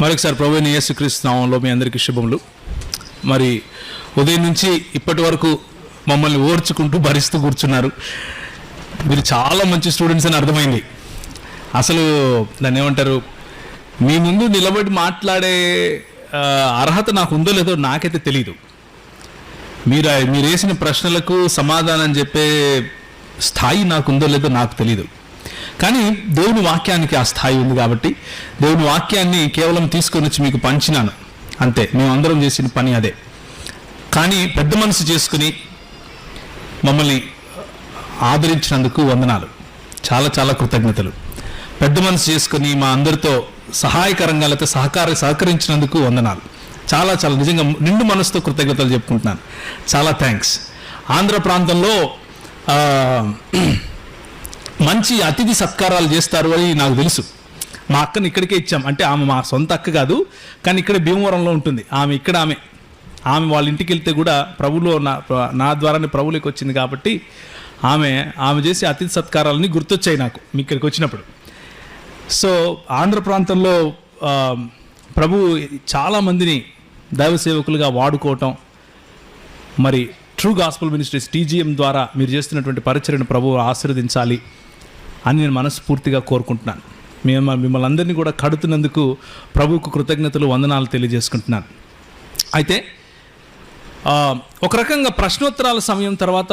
మరొకసారి ప్రభువైన యేసుక్రీస్తు నామములో మీ అందరికీ శుభములు. మరి ఉదయం నుంచి ఇప్పటి వరకు మమ్మల్ని ఓర్చుకుంటూ భరిస్తూ కూర్చున్నారు. మీరు చాలా మంచి స్టూడెంట్స్ అని అర్థమైంది. అసలు దాన్ని ఏమంటారు, మీ ముందు నిలబడి మాట్లాడే అర్హత నాకు ఉందో లేదో నాకైతే తెలీదు. మీరు వేసిన ప్రశ్నలకు సమాధానం చెప్పే స్థాయి నాకు ఉందో లేదో నాకు తెలీదు. కానీ దేవుని వాక్యానికి ఆ స్థాయి ఉంది కాబట్టి దేవుని వాక్యాన్ని కేవలం తీసుకొని వచ్చి మీకు పంచినాను అంతే. మేము అందరం చేసిన పని అదే. కానీ పెద్ద మనసు చేసుకుని మమ్మల్ని ఆదరించినందుకు వందనాలు, చాలా చాలా కృతజ్ఞతలు. పెద్ద మనసు చేసుకుని మా అందరితో సహాయకరంగా లేకపోతే సహకరించినందుకు వందనాలు. చాలా చాలా నిజంగా నిండు మనసుతో కృతజ్ఞతలు చెప్పుకుంటున్నాను. చాలా థ్యాంక్స్. ఆంధ్ర ప్రాంతంలో మంచి అతిథి సత్కారాలు చేస్తారు అని నాకు తెలుసు. మా అక్కని ఇక్కడికే ఇచ్చాం. అంటే ఆమె మా సొంత అక్క కాదు, కానీ ఇక్కడ భీమవరంలో ఉంటుంది ఆమె. ఇక్కడ ఆమె వాళ్ళ ఇంటికి వెళ్తే కూడా ప్రభులో నా ద్వారానే ప్రభులోకి వచ్చింది కాబట్టి ఆమె చేసే అతిథి సత్కారాలని గుర్తొచ్చాయి నాకు మీ ఇక్కడికి వచ్చినప్పుడు. సో ఆంధ్ర ప్రాంతంలో ప్రభు చాలామందిని దైవ సేవకులుగా వాడుకోవటం, మరి ట్రూ గాస్పల్ మినిస్ట్రీస్ TGM ద్వారా మీరు చేస్తున్నటువంటి పరిచర్యను ప్రభు ఆశీర్వదించాలి అని నేను మనస్ఫూర్తిగా కోరుకుంటున్నాను. మిమ్మల్ని అందరినీ కూడా కడుతున్నందుకు ప్రభువుకు కృతజ్ఞతలు, వందనాలు తెలియజేసుకుంటున్నాను. అయితే ఒక రకంగా ప్రశ్నోత్తరాల సమయం తర్వాత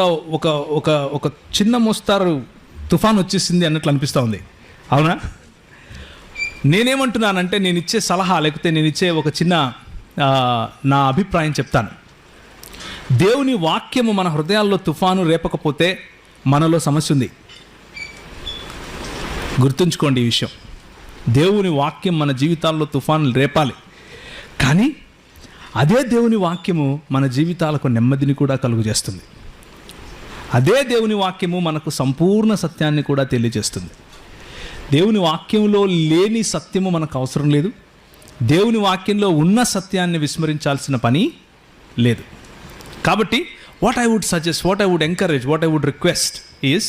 ఒక చిన్న మోస్తారు తుఫాన్ వచ్చేసింది అన్నట్లు అనిపిస్తూ ఉంది. అవునా? నేనేమంటున్నానంటే, నేను ఇచ్చే సలహా లేకపోతే నేను ఇచ్చే ఒక చిన్న నా అభిప్రాయం చెప్తాను. దేవుని వాక్యము మన హృదయాల్లో తుఫాను రేపకపోతే మనలో సమస్య ఉంది. గుర్తుంచుకోండి ఈ విషయం. దేవుని వాక్యం మన జీవితాల్లో తుఫాను రేపాలి. కానీ అదే దేవుని వాక్యము మన జీవితాలకు నెమ్మదిని కూడా కలుగు చేస్తుంది. అదే దేవుని వాక్యము మనకు సంపూర్ణ సత్యాన్ని కూడా తెలియజేస్తుంది. దేవుని వాక్యంలో లేని సత్యము మనకు అవసరం లేదు. దేవుని వాక్యంలో ఉన్న సత్యాన్ని విస్మరించాల్సిన పని లేదు. కాబట్టి what I would suggest, what I would encourage, what I would request is,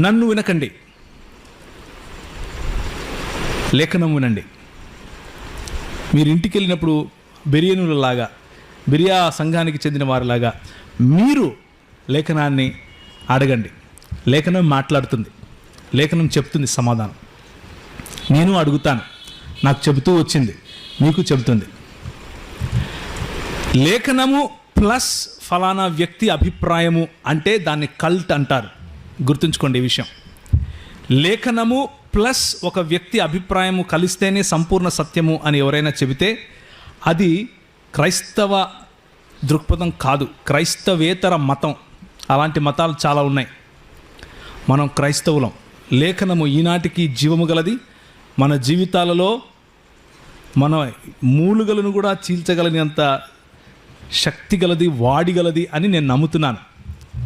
నన్ను వినకండి, లేఖనం వినండి. మీరు ఇంటికి వెళ్ళినప్పుడు బిరియా సంఘానికి చెందిన వారిలాగా మీరు లేఖనాన్ని అడగండి. లేఖనం మాట్లాడుతుంది, లేఖనం చెప్తుంది సమాధానం. నేను అడుగుతాను, నాకు చెబుతూ వచ్చింది, మీకు చెబుతుంది. లేఖనము ప్లస్ ఫలానా వ్యక్తి అభిప్రాయము అంటే దాన్ని కల్ట్ అంటారు. గుర్తుంచుకోండి ఈ విషయం. లేఖనము ప్లస్ ఒక వ్యక్తి అభిప్రాయము కలిస్తేనే సంపూర్ణ సత్యము అని ఎవరైనా చెబితే అది క్రైస్తవ దృక్పథం కాదు, క్రైస్తవేతర మతం. అలాంటి మతాలు చాలా ఉన్నాయి. మనం క్రైస్తవులం. లేఖనము ఈనాటికి జీవము గలది. మన జీవితాలలో మన మూలుగలను కూడా చీల్చగలనంత శక్తి గలది, వాడిగలది అని నేను నమ్ముతున్నాను.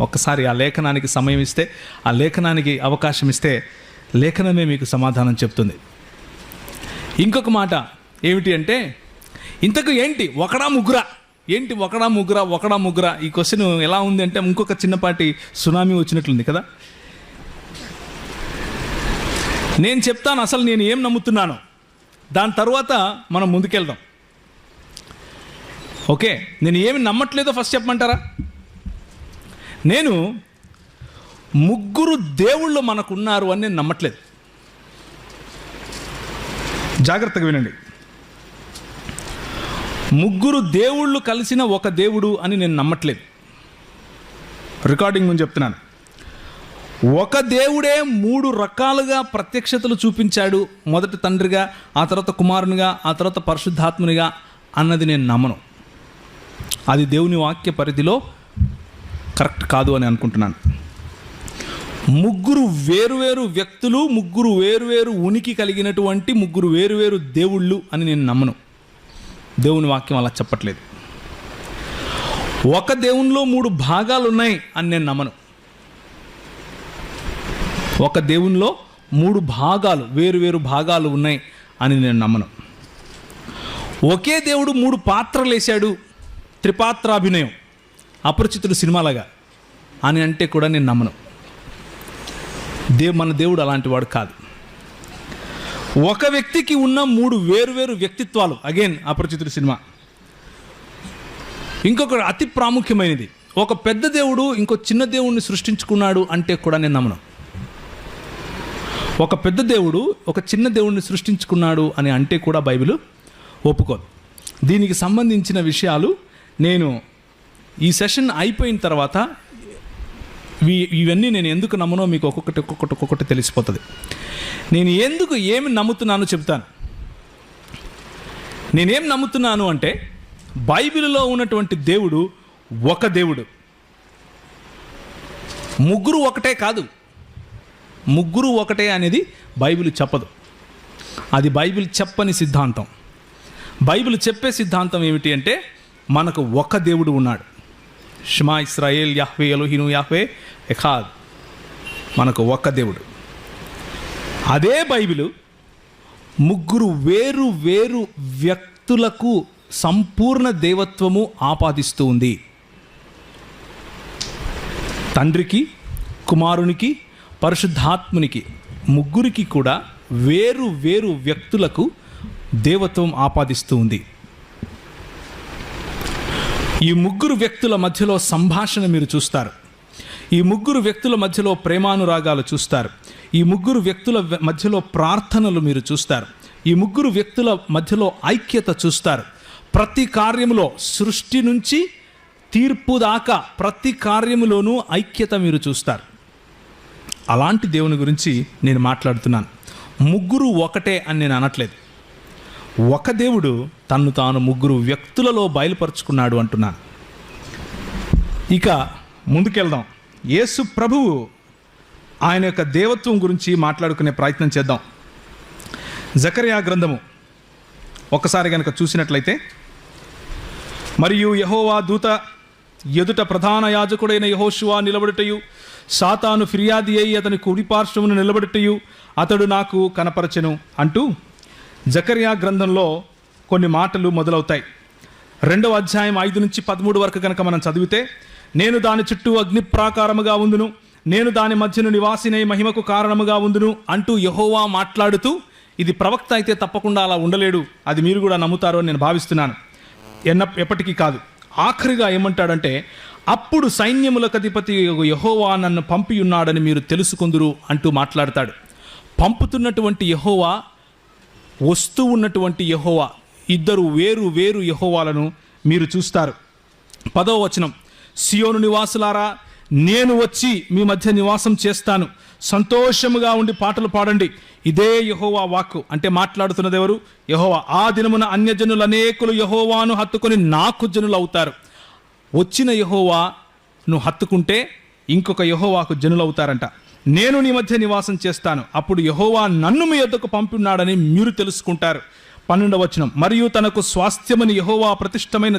ఒక్కసారి ఆ లేఖనానికి సమయం ఇస్తే, ఆ లేఖనానికి అవకాశం ఇస్తే లేఖనమే మీకు సమాధానం చెప్తుంది. ఇంకొక మాట ఏమిటి అంటే, ఇంతకు ఏంటి ఒకడా ముగ్గురా ఈ క్వశ్చన్ ఎలా ఉంది అంటే ఇంకొక చిన్నపాటి సునామీ వచ్చినట్లుంది కదా. నేను చెప్తాను అసలు నేను ఏం నమ్ముతున్నాను, దాని తర్వాత మనం ముందుకెళ్దాం. ఓకే, నేను ఏమి నమ్మట్లేదో ఫస్ట్ చెప్పమంటారా? నేను ముగ్గురు దేవుళ్ళు మనకున్నారు అని నేను నమ్మట్లేదు. జాగ్రత్తగా వినండి. ముగ్గురు దేవుళ్ళు కలిసిన ఒక దేవుడు అని నేను నమ్మట్లేదు. రికార్డింగ్ ముందు చెప్తున్నాను. ఒక దేవుడే 3 రకాలుగా ప్రత్యక్షతలు చూపించాడు. మొదట తండ్రిగా, ఆ తర్వాత కుమారునిగా, ఆ తర్వాత పరిశుద్ధాత్మునిగా అన్నది నేను నమ్మను. అది దేవుని వాక్య పరిధిలో కరెక్ట్ కాదు అని అనుకుంటున్నాను. ముగ్గురు వేరువేరు వ్యక్తులు, ముగ్గురు వేరువేరు ఉనికి కలిగినటువంటి ముగ్గురు వేరువేరు దేవుళ్ళు అని నేను నమ్మను. దేవుని వాక్యం అలా చెప్పట్లేదు. ఒక దేవునిలో 3 భాగాలు ఉన్నాయి అని నేను నమ్మను. ఒక దేవునిలో 3 భాగాలు, వేరువేరు భాగాలు ఉన్నాయి అని నేను నమ్మను. ఒకే దేవుడు 3 పాత్రలు వేశాడు, త్రిపాత్రాభినయం, అపరిచితుడు సినిమాలాగా అని అంటే కూడా నేను నమ్మను. మన దేవుడు అలాంటి వాడు కాదు. ఒక వ్యక్తికి ఉన్న 3 వేరు వ్యక్తిత్వాలు. అగైన్ అపరిచితుడు సినిమా. ఇంకొక అతి ప్రాముఖ్యమైనది, ఒక పెద్ద దేవుడు ఇంకో చిన్న దేవుడిని సృష్టించుకున్నాడు అంటే కూడా నేను నమ్మను. ఒక పెద్ద దేవుడు ఒక చిన్న దేవుడిని సృష్టించుకున్నాడు అని అంటే కూడా బైబిల్ ఒప్పుకోదు. దీనికి సంబంధించిన విషయాలు నేను ఈ సెషన్ అయిపోయిన తర్వాత ఇవన్నీ నేను ఎందుకు నమ్మనో మీకు ఒక్కొక్కటి తెలిసిపోతుంది. నేను ఏమి నమ్ముతున్నానో చెప్తాను. నేనేం నమ్ముతున్నాను అంటే బైబిల్లో ఉన్నటువంటి దేవుడు ఒక దేవుడు. ముగ్గురు ఒకటే కాదు. ముగ్గురు ఒకటే అనేది బైబిల్ చెప్పదు. అది బైబిల్ చెప్పని సిద్ధాంతం. బైబిల్ చెప్పే సిద్ధాంతం ఏమిటి అంటే మనకు ఒక దేవుడు ఉన్నాడు. షమా ఇస్రాయేల్ యాహ్వే ఎలోహిను యాహ్వే ఎఖాద్. మనకు ఒక్క దేవుడు. అదే బైబిలు ముగ్గురు వేరు వ్యక్తులకు సంపూర్ణ దేవత్వము ఆపాదిస్తూ ఉంది. తండ్రికి, కుమారునికి, పరిశుద్ధాత్మునికి, ముగ్గురికి కూడా వేరు వ్యక్తులకు దేవత్వం ఆపాదిస్తూ ఉంది. ఈ ముగ్గురు వ్యక్తుల మధ్యలో సంభాషణ మీరు చూస్తారు. ఈ ముగ్గురు వ్యక్తుల మధ్యలో ప్రేమానురాగాలు చూస్తారు. ఈ ముగ్గురు వ్యక్తుల మధ్యలో ప్రార్థనలు మీరు చూస్తారు. ఈ ముగ్గురు వ్యక్తుల మధ్యలో ఐక్యత చూస్తారు. ప్రతి కార్యములో, సృష్టి నుంచి తీర్పు దాకా ప్రతి కార్యములోనూ ఐక్యత మీరు చూస్తారు. అలాంటి దేవుని గురించి నేను మాట్లాడుతున్నాను. ముగ్గురు ఒకటే అని నేను అనట్లేదు. ఒక దేవుడు తన్ను తాను ముగ్గురు వ్యక్తులలో బయలుపరుచుకున్నాడు అంటున్నాను. ఇక ముందుకెళ్దాం. యేసు ప్రభువు ఆయన యొక్క దేవత్వం గురించి మాట్లాడుకునే ప్రయత్నం చేద్దాం. జకర్యా గ్రంథము ఒకసారి కనుక చూసినట్లయితే, మరియు యెహోవా దూత ఎదుట ప్రధాన యాజకుడైన యెహోషువ నిలబడుటయు, సాతాను ఫిర్యాది అయి అతని కుడిపార్శ్వమును నిలబడుటయు అతడు నాకు కనపరచెను అంటూ జకర్యా గ్రంథంలో కొన్ని మాటలు మొదలవుతాయి. 2వ అధ్యాయం 5 నుంచి 13 వరకు కనుక మనం చదివితే, నేను దాని చుట్టూ అగ్ని ప్రాకారముగా ఉందును, నేను దాని మధ్యను నివాసినై మహిమకు కారణముగా ఉందును అంటూ యెహోవా మాట్లాడుతూ, ఇది ప్రవక్త అయితే తప్పకుండా అలా ఉండలేడు, అది మీరు కూడా నమ్ముతారు అని నేను భావిస్తున్నాను. ఎప్పటికీ కాదు. ఆఖరిగా ఏమంటాడంటే, అప్పుడు సైన్యములకు అధిపతి యెహోవా నన్ను పంపి ఉన్నాడని మీరు తెలుసుకుందురు అంటూ మాట్లాడతాడు. పంపుతున్నటువంటి యెహోవా, వస్తూ ఉన్నటువంటి యెహోవా, ఇద్దరు వేరు యెహోవాలను మీరు చూస్తారు. 10వ వచనం, సియోను నివాసులారా, నేను వచ్చి మీ మధ్య నివాసం చేస్తాను, సంతోషముగా ఉండి పాటలు పాడండి, ఇదే యెహోవా వాక్కు. అంటే మాట్లాడుతున్నది ఎవరు? యెహోవా. ఆ దినమున అన్యజనులు అనేకులు యెహోవాను హత్తుకొని నాకు జనులు అవుతారు. వచ్చిన యెహోవాను హత్తుకుంటే ఇంకొక యెహోవాకు జనులు అవుతారంట. నేను నీ మధ్య నివాసం చేస్తాను, అప్పుడు యెహోవా నన్ను మీ యొద్దకు పంపినాడని మీరు తెలుసుకుంటారు. 12వ వచనం, మరియు తనకు స్వాస్థ్యమని యెహోవా ప్రతిష్టమైన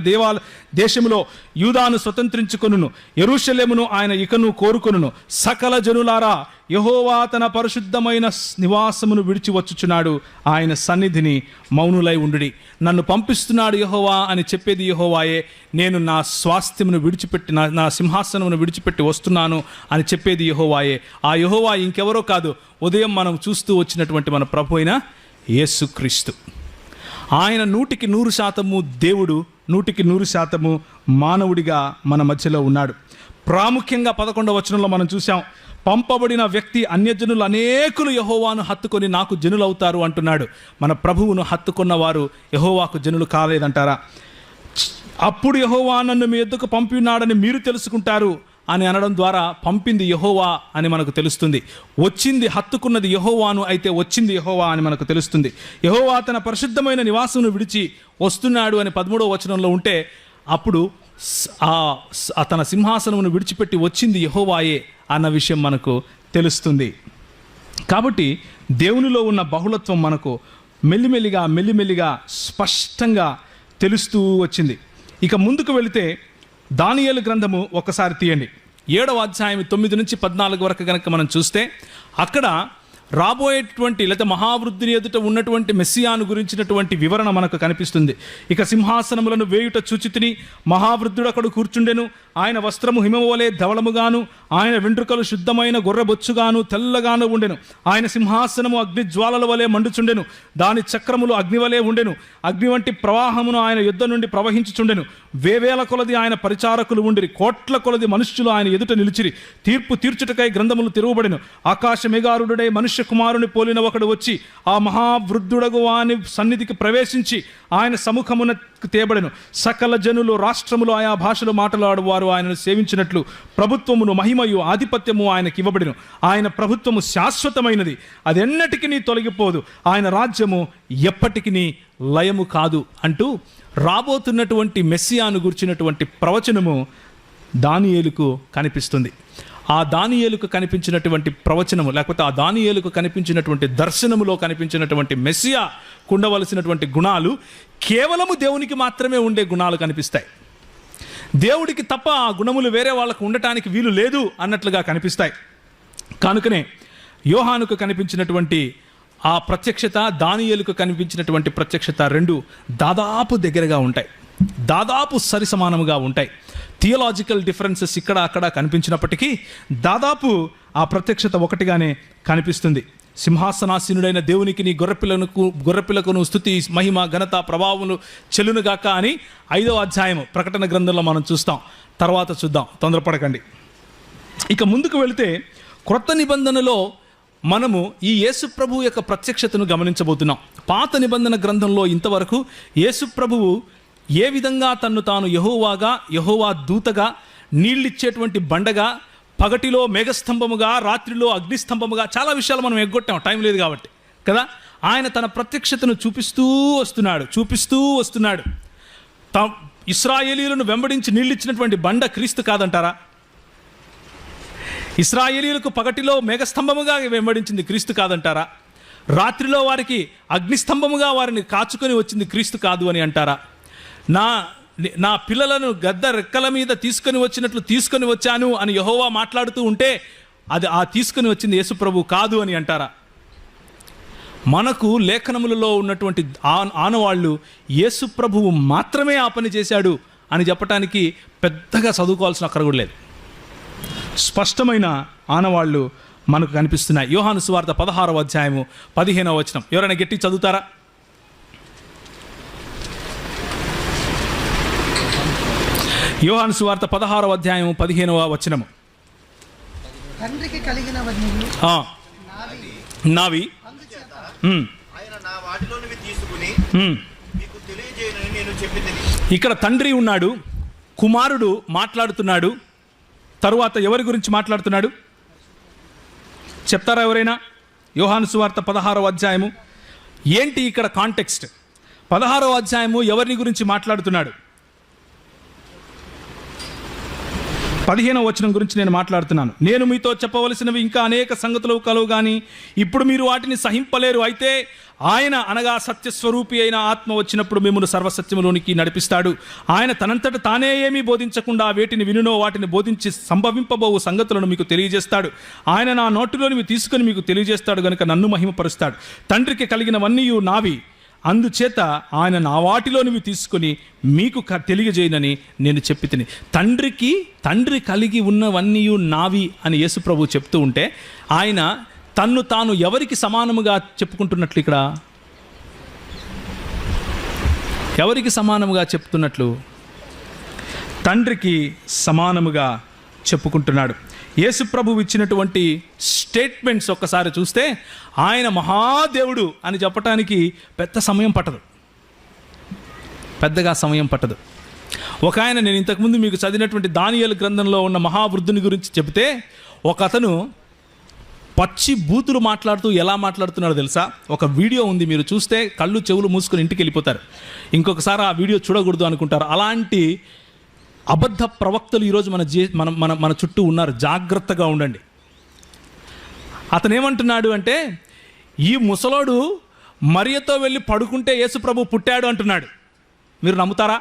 దేశములో యూదాను స్వతంత్రించుకొనును, యెరూషలేమును ఆయన ఇకను కోరుకొనును. సకల జనులారా, యెహోవా తన పరిశుద్ధమైన నివాసమును విడిచి వచ్చుచున్నాడు, ఆయన సన్నిధిని మౌనులై ఉండుడి. నన్ను పంపిస్తున్నాడు యెహోవా అని చెప్పేది యెహోవాయే. నేను నా స్వాస్థ్యమును విడిచిపెట్టి, నా సింహాసనమును విడిచిపెట్టి వస్తున్నాను అని చెప్పేది యెహోవాయే. ఆ యెహోవా ఇంకెవరో కాదు, ఉదయం మనం చూస్తూ వచ్చినటువంటి మన ప్రభు అయిన యేసుక్రీస్తు. ఆయన 100% దేవుడు, 100% మానవుడిగా మన మధ్యలో ఉన్నాడు. ప్రాముఖ్యంగా 11వ వచనంలో మనం చూసాం, పంపబడిన వ్యక్తి అన్యజనులు అనేకులు యెహోవాను హత్తుకొని నాకు జనులు అవుతారు అంటున్నాడు. మన ప్రభువును హత్తుకున్న వారు యెహోవాకు జనులు కాలేదంటారా? అప్పుడు యెహోవా నన్ను మీ యొద్దకు పంపి ఉన్నాడని మీరు తెలుసుకుంటారు అని అనడం ద్వారా పంపింది యెహోవా అని మనకు తెలుస్తుంది. వచ్చింది, హత్తుకున్నది యెహోవాను అయితే వచ్చింది యెహోవా అని మనకు తెలుస్తుంది. యెహోవా తన పరిశుద్ధమైన నివాసమును విడిచి వస్తున్నాడు అని 13వ వచనంలో ఉంటే, అప్పుడు తన సింహాసనమును విడిచిపెట్టి వచ్చింది యెహోవాయే అన్న విషయం మనకు తెలుస్తుంది. కాబట్టి దేవునిలో ఉన్న బహుళత్వం మనకు మెల్లిమెల్లిగా స్పష్టంగా తెలుస్తూ వచ్చింది. ఇక ముందుకు వెళితే దానియేలు గ్రంథము ఒకసారి తీయండి. 7వ అధ్యాయం 9 నుంచి 14 వరకు కనుక మనం చూస్తే, అక్కడ రాబోయేటువంటి లేదా మహావృద్ధిని ఎదుట ఉన్నటువంటి మెస్సియాను గురించినటువంటి వివరణ మనకు కనిపిస్తుంది. ఇక సింహాసనములను వేయుట చూచితిని, మహావృద్ధుడు అక్కడ కూర్చుండెను. ఆయన వస్త్రము హిమవలే ధవళముగాను, ఆయన వెంట్రుకలు శుద్ధమైన గొర్రెబొచ్చుగాను తెల్లగాను ఉండెను. ఆయన సింహాసనము అగ్నిజ్వాలల వలె మండుచుండెను, దాని చక్రములు అగ్నివలే ఉండెను. అగ్ని వంటి ప్రవాహమును ఆయన యుద్ధ నుండి ప్రవహించుచుండెను. వేవేల కొలది ఆయన పరిచారకులు ఉండిరి, కోట్ల కొలది మనుష్యులు ఆయన ఎదుట నిలిచిరి. తీర్పు తీర్చుటకై గ్రంథములు తెరవబడెను. ఆకాశ మేఘారుడై మనుష్య కుమారుని పోలిన ఒకడు వచ్చి ఆ మహావృద్ధుడగు వాని సన్నిధికి ప్రవేశించి ఆయన సముఖమునకు తేబడెను. సకల జనులు, రాష్ట్రములు, ఆయా భాషలు మాట్లాడువారు ఆయనను సేవించినట్లు ప్రభుత్వమును, మహిమయు, ఆధిపత్యము ఆయనకి ఇవ్వబడెను. ఆయన ప్రభుత్వము శాశ్వతమైనది, అది ఎన్నటికి తొలగిపోదు. ఆయన రాజ్యము ఎప్పటికీ లయము కాదు అంటూ రాబోతున్నటువంటి మెస్సియాను గురించినటువంటి ప్రవచనము దానియేలుకు కనిపిస్తుంది. ఆ దానియేలుకు కనిపించినటువంటి ప్రవచనము, లేకపోతే ఆ దానియేలుకు కనిపించినటువంటి దర్శనములో కనిపించినటువంటి మెస్సియా ఉండవలసినటువంటి గుణాలు కేవలము దేవునికి మాత్రమే ఉండే గుణాలు కనిపిస్తాయి. దేవుడికి తప్ప ఆ గుణములు వేరే వాళ్ళకు ఉండటానికి వీలు లేదు అన్నట్లుగా కనిపిస్తాయి. కనుకనే యోహానుకు కనిపించినటువంటి ఆ ప్రత్యక్షత, దానియేలుకు కనిపించినటువంటి ప్రత్యక్షత రెండు దాదాపు దగ్గరగా ఉంటాయి, దాదాపు సరి సమానముగా ఉంటాయి. థియలాజికల్ డిఫరెన్సెస్ ఇక్కడ అక్కడ కనిపించినప్పటికీ దాదాపు ఆ ప్రత్యక్షత ఒకటిగానే కనిపిస్తుంది. సింహాసనాసీనుడైన దేవునికి నీ గొర్రెపిల్లకును స్తుతి, మహిమ, ఘనత, ప్రభావములు చెల్లునుగాక అని 5వ అధ్యాయము ప్రకటన గ్రంథంలో మనం చూస్తాం. తర్వాత చూద్దాం, తొందరపడకండి. ఇక ముందుకు వెళితే క్రొత్త నిబంధనలో మనము ఈ యేసుప్రభు యొక్క ప్రత్యక్షతను గమనించబోతున్నాం. పాత నిబంధన గ్రంథంలో ఇంతవరకు యేసుప్రభువు ఏ విధంగా తన్ను తాను యెహోవాగా, యెహోవా దూతగా, నీళ్ళిచ్చేటువంటి బండగా, పగటిలో మేఘస్తంభముగా, రాత్రిలో అగ్నిస్తంభముగా, చాలా విషయాలు మనం ఎగ్గొట్టాం, టైం లేదు కాబట్టి కదా. ఆయన తన ప్రత్యక్షతను చూపిస్తూ వస్తున్నాడు. ఇశ్రాయేలీయులను వెంబడించి నీళ్ళిచ్చినటువంటి బండ క్రీస్తు కాదంటారా? ఇశ్రాయేలీయులకు పగటిలో మేఘస్తంభముగా వెంబడించింది క్రీస్తు కాదంటారా? రాత్రిలో వారికి అగ్నిస్తంభముగా వారిని కాచుకొని వచ్చింది క్రీస్తు కాదు అని అంటారా? నా పిల్లలను గద్ద రెక్కల మీద తీసుకొని వచ్చినట్లు తీసుకొని వచ్చాను అని యెహోవా మాట్లాడుతూ ఉంటే అది ఆ తీసుకొని వచ్చింది యేసుప్రభు కాదు అని అంటారా? మనకు లేఖనములలో ఉన్నటువంటి ఆనవాళ్ళు యేసుప్రభువు మాత్రమే ఆ పని చేశాడు అని చెప్పటానికి పెద్దగా చదువుకోవాల్సిన అక్కర కూడా లేదు. స్పష్టమైన ఆనవాళ్ళు మనకు కనిపిస్తున్నాయి. యోహాను సువార్త 16వ అధ్యాయము 15వ వచనం ఎవరైనా గట్టి చదువుతారా? యోహాను సువార్త 16వ అధ్యాయము 15వ వచనము. తండ్రికి కలిగినవన్నీ నావి ఇక్కడ తండ్రి ఉన్నాడు, కుమారుడు మాట్లాడుతున్నాడు. తరువాత ఎవరి గురించి మాట్లాడుతున్నాడు చెప్తారా ఎవరైనా? యోహాను సువార్త 16వ అధ్యాయము ఏంటి ఇక్కడ కాంటెక్స్ట్? 16వ అధ్యాయము ఎవరిని గురించి మాట్లాడుతున్నాడు? 15వ వచనం గురించి నేను మాట్లాడుతున్నాను. నేను మీతో చెప్పవలసినవి ఇంకా అనేక సంగతులు కలవు కానీ ఇప్పుడు మీరు వాటిని సహింపలేరు. అయితే ఆయన అనగా సత్యస్వరూపి అయిన ఆత్మ వచ్చినప్పుడు మిమ్మల్ని సర్వసత్యములోనికి నడిపిస్తాడు. ఆయన తనంతట తానే ఏమీ బోధించకుండా వేటిని వినునో వాటిని బోధించి సంభవింపబోవు సంగతులను మీకు తెలియజేస్తాడు. ఆయన నా నోటిలోనివి తీసుకొని మీకు తెలియజేస్తాడు గనుక నన్ను మహిమపరుస్తాడు. తండ్రికి కలిగినవన్నీ నావి, అందుచేత ఆయన నా వాటిలోనివి తీసుకొని మీకు తెలియజేయనని నేను చెప్పి తిని. తండ్రి కలిగి ఉన్నవన్నీ నావి అని యేసుప్రభు చెప్తూ ఉంటే ఆయన తన్ను తాను ఎవరికి సమానముగా చెప్పుకుంటున్నట్లు? ఇక్కడ ఎవరికి సమానముగా చెప్తున్నట్లు? తండ్రికి సమానముగా చెప్పుకుంటున్నాడు. యేసుప్రభువు ఇచ్చినటువంటి స్టేట్మెంట్స్ ఒక్కసారి చూస్తే ఆయన మహాదేవుడు అని చెప్పటానికి పెద్దగా సమయం పట్టదు. ఒక ఆయన, నేను ఇంతకుముందు మీకు చదివినటువంటి దానియేలు గ్రంథంలో ఉన్న మహావృద్ధుని గురించి చెబితే ఒక అతను పచ్చి బూతులు మాట్లాడుతూ ఎలా మాట్లాడుతున్నాడో తెలుసా? ఒక వీడియో ఉంది, మీరు చూస్తే కళ్ళు చెవులు మూసుకొని ఇంటికి వెళ్ళిపోతారు. ఇంకొకసారి ఆ వీడియో చూడకూడదు అనుకుంటారు. అలాంటి అబద్ధ ప్రవక్తలు ఈరోజు మన చుట్టూ ఉన్నారు. జాగ్రత్తగా ఉండండి. అతను ఏమంటున్నాడు అంటే, ఈ ముసలోడు మరియతో వెళ్ళి పడుకుంటే యేసుప్రభు పుట్టాడు అంటున్నాడు. మీరు నమ్ముతారా?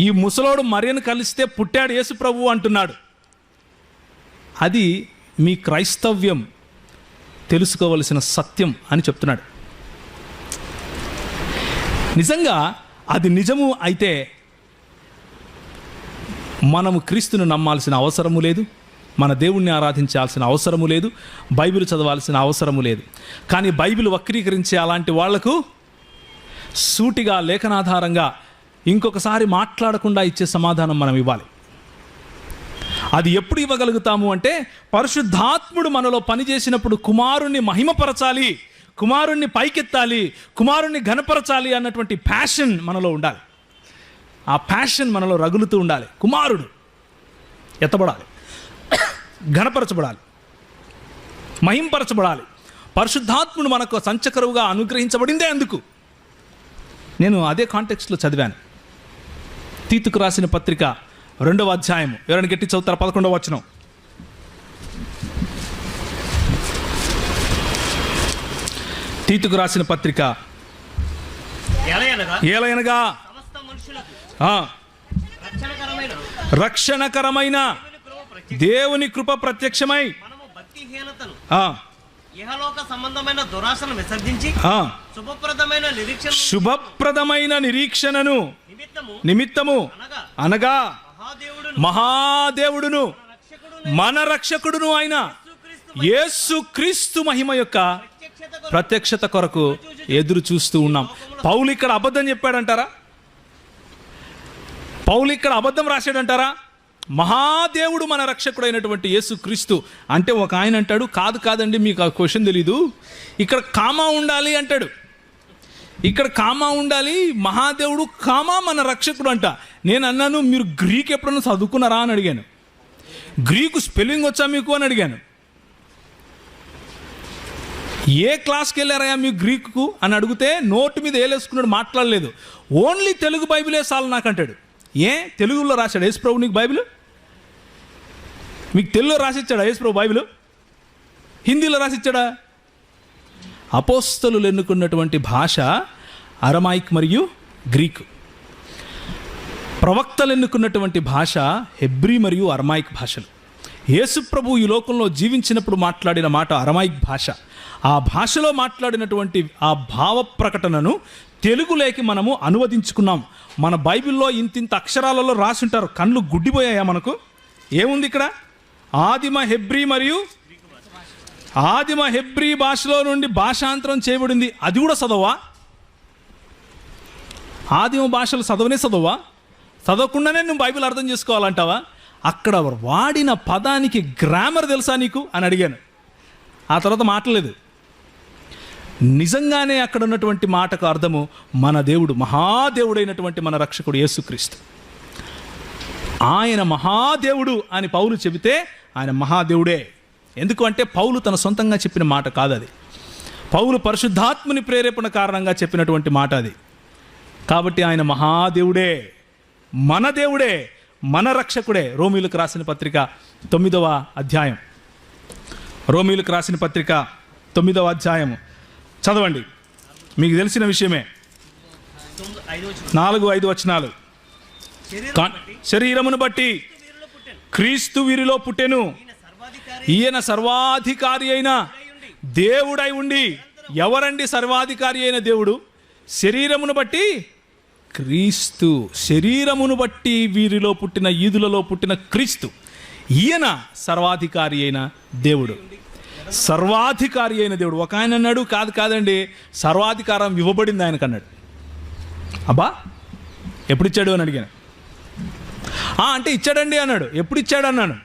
ఈ ముసలోడు మరియను కలిస్తే పుట్టాడు యేసుప్రభు అంటున్నాడు. అది మీ క్రైస్తవ్యం తెలుసుకోవలసిన సత్యం అని చెప్తున్నాడు. నిజంగా అది నిజము అయితే మనము క్రీస్తును నమ్మాల్సిన అవసరము లేదు, మన దేవుణ్ణి ఆరాధించాల్సిన అవసరము లేదు, బైబిల్ చదవాల్సిన అవసరము లేదు. కానీ బైబిల్ వక్రీకరించే అలాంటి వాళ్లకు సూటిగా లేఖనాధారంగా ఇంకొకసారి మాట్లాడకుండా ఇచ్చే సమాధానం మనం ఇవ్వాలి. అది ఎప్పుడు ఇవ్వగలుగుతాము అంటే పరిశుద్ధాత్ముడు మనలో పనిచేసినప్పుడు కుమారుణ్ణి మహిమపరచాలి, కుమారుణ్ణి పైకెత్తాలి, కుమారుణ్ణి ఘనపరచాలి అన్నటువంటి ప్యాషన్ మనలో ఉండాలి. ఆ ప్యాషన్ మనలో రగులుతూ ఉండాలి. కుమారుడు ఎత్తబడాలి, ఘనపరచబడాలి, మహింపరచబడాలి. పరిశుద్ధాత్ముడు మనకు సంచకరువుగా అనుగ్రహించబడిందే అందుకు. నేను అదే కాంటెక్స్ట్లో చదివాను. తీతుకు రాసిన పత్రిక 2వ అధ్యాయము. ఎవరైనా గట్టి చదువుతారా? 11వ వచనం. తీతుకు రాసిన పత్రిక ఏలయనగా రక్షణకరమైన దేవుని కృప ప్రత్యక్షమై ఇహలోక సంబంధమైన దురాశను విసర్జించి శుభప్రదమైన నిరీక్షణను నిమిత్తము అనగా మహాదేవుడును మన రక్షకుడును అయిన యేసుక్రీస్తు మహిమ యొక్క ప్రత్యక్షత కొరకు ఎదురు చూస్తూ ఉన్నాం. పౌలు ఇక్కడ అబద్ధం చెప్పాడంటారా? పౌలు ఇక్కడ అబద్ధం రాశాడంటారా? మహాదేవుడు మన రక్షకుడైనటువంటి యేసుక్రీస్తు అంటే ఒక ఆయన అంటాడు, కాదండి మీకు ఆ క్వశ్చన్ తెలీదు, ఇక్కడ కామా ఉండాలి అంటాడు. ఇక్కడ కామా ఉండాలి, మహాదేవుడు కామా మన రక్షకుడు అంట. నేను అన్నాను, మీరు గ్రీక్ ఎప్పుడన్నా చదువుకున్నారా అని అడిగాను. గ్రీకు స్పెల్లింగ్ వచ్చా మీకు అని అడిగాను. ఏ క్లాస్కి వెళ్ళారయ్యా మీకు గ్రీకు అని అడిగితే నోటు మీద ఏలేసుకున్నాడు, మాట్లాడలేదు. ఓన్లీ తెలుగు బైబిలే చాలు నాకు అంటాడు. తెలుగులో రాశాడు యేసుప్రభు నీకు బైబిల్? మీకు తెలుగులో రాసిచ్చాడా యేసుప్రభు బైబిల్? హిందీలో రాసిచ్చాడా? అపోస్తలులు ఎన్నుకున్నటువంటి భాష అరమాయిక్ మరియు గ్రీకు. ప్రవక్తలు ఎన్నుకున్నటువంటి భాష హెబ్రీ మరియు అరమాయిక్ భాషలు. యేసుప్రభు ఈ లోకంలో జీవించినప్పుడు మాట్లాడిన మాట అరమాయిక్ భాష. ఆ భాషలో మాట్లాడినటువంటి ఆ భావ ప్రకటనను తెలుగులోకి మనము అనువదించుకున్నాం. మన బైబిల్లో ఇంతింత అక్షరాలలో రాసుంటారు. కళ్ళు గుడ్డిపోయాయా మనకు? ఏముంది ఇక్కడ? ఆదిమ హెబ్రీ భాషలో నుండి భాషాంతరం చేయబడింది. అది కూడా చదవా? ఆదిమ భాషలు చదవవా? చదవకుండానే నువ్వు బైబిల్ అర్థం చేసుకోవాలంటావా? అక్కడ వాడిన పదానికి గ్రామర్ తెలుసా నీకు అని అడిగాను. ఆ తర్వాత మాట్లాడలేదు. నిజంగానే అక్కడ ఉన్నటువంటి మాటకు అర్థము మన దేవుడు, మహాదేవుడైనటువంటి మన రక్షకుడు యేసుక్రీస్తు. ఆయన మహాదేవుడు అని పౌలు చెబితే ఆయన మహాదేవుడే. ఎందుకు అంటే పౌలు తన సొంతంగా చెప్పిన మాట కాదు అది. పౌలు పరిశుద్ధాత్ముని ప్రేరేపణ కారణంగా చెప్పినటువంటి మాట అది. కాబట్టి ఆయన మహాదేవుడే, మన దేవుడే, మన రక్షకుడే. రోమీయులకు రాసిన పత్రిక 9వ అధ్యాయం. రోమీయులకు రాసిన పత్రిక 9వ అధ్యాయము చదవండి. మీకు తెలిసిన విషయమే. 4-5 వచనాలు. శరీరమును బట్టి క్రీస్తు వీరిలో పుట్టెను, ఈయన సర్వాధికారి అయిన దేవుడై ఉండి. ఎవరండి సర్వాధికారి అయిన దేవుడు? శరీరమును బట్టి క్రీస్తు. శరీరమును బట్టి వీరిలో పుట్టిన, ఈదులలో పుట్టిన క్రీస్తు. ఈయన సర్వాధికారి అయిన దేవుడు, సర్వాధికారి అయిన దేవుడు. ఒక ఆయన అన్నాడు, కాదండి సర్వాధికారం ఇవ్వబడింది ఆయనకు అన్నాడు. అబ్బా ఎప్పుడిచ్చాడు అని అడిగాను. అంటే ఇచ్చాడండి అన్నాడు. ఎప్పుడు ఇచ్చాడు అన్నాను.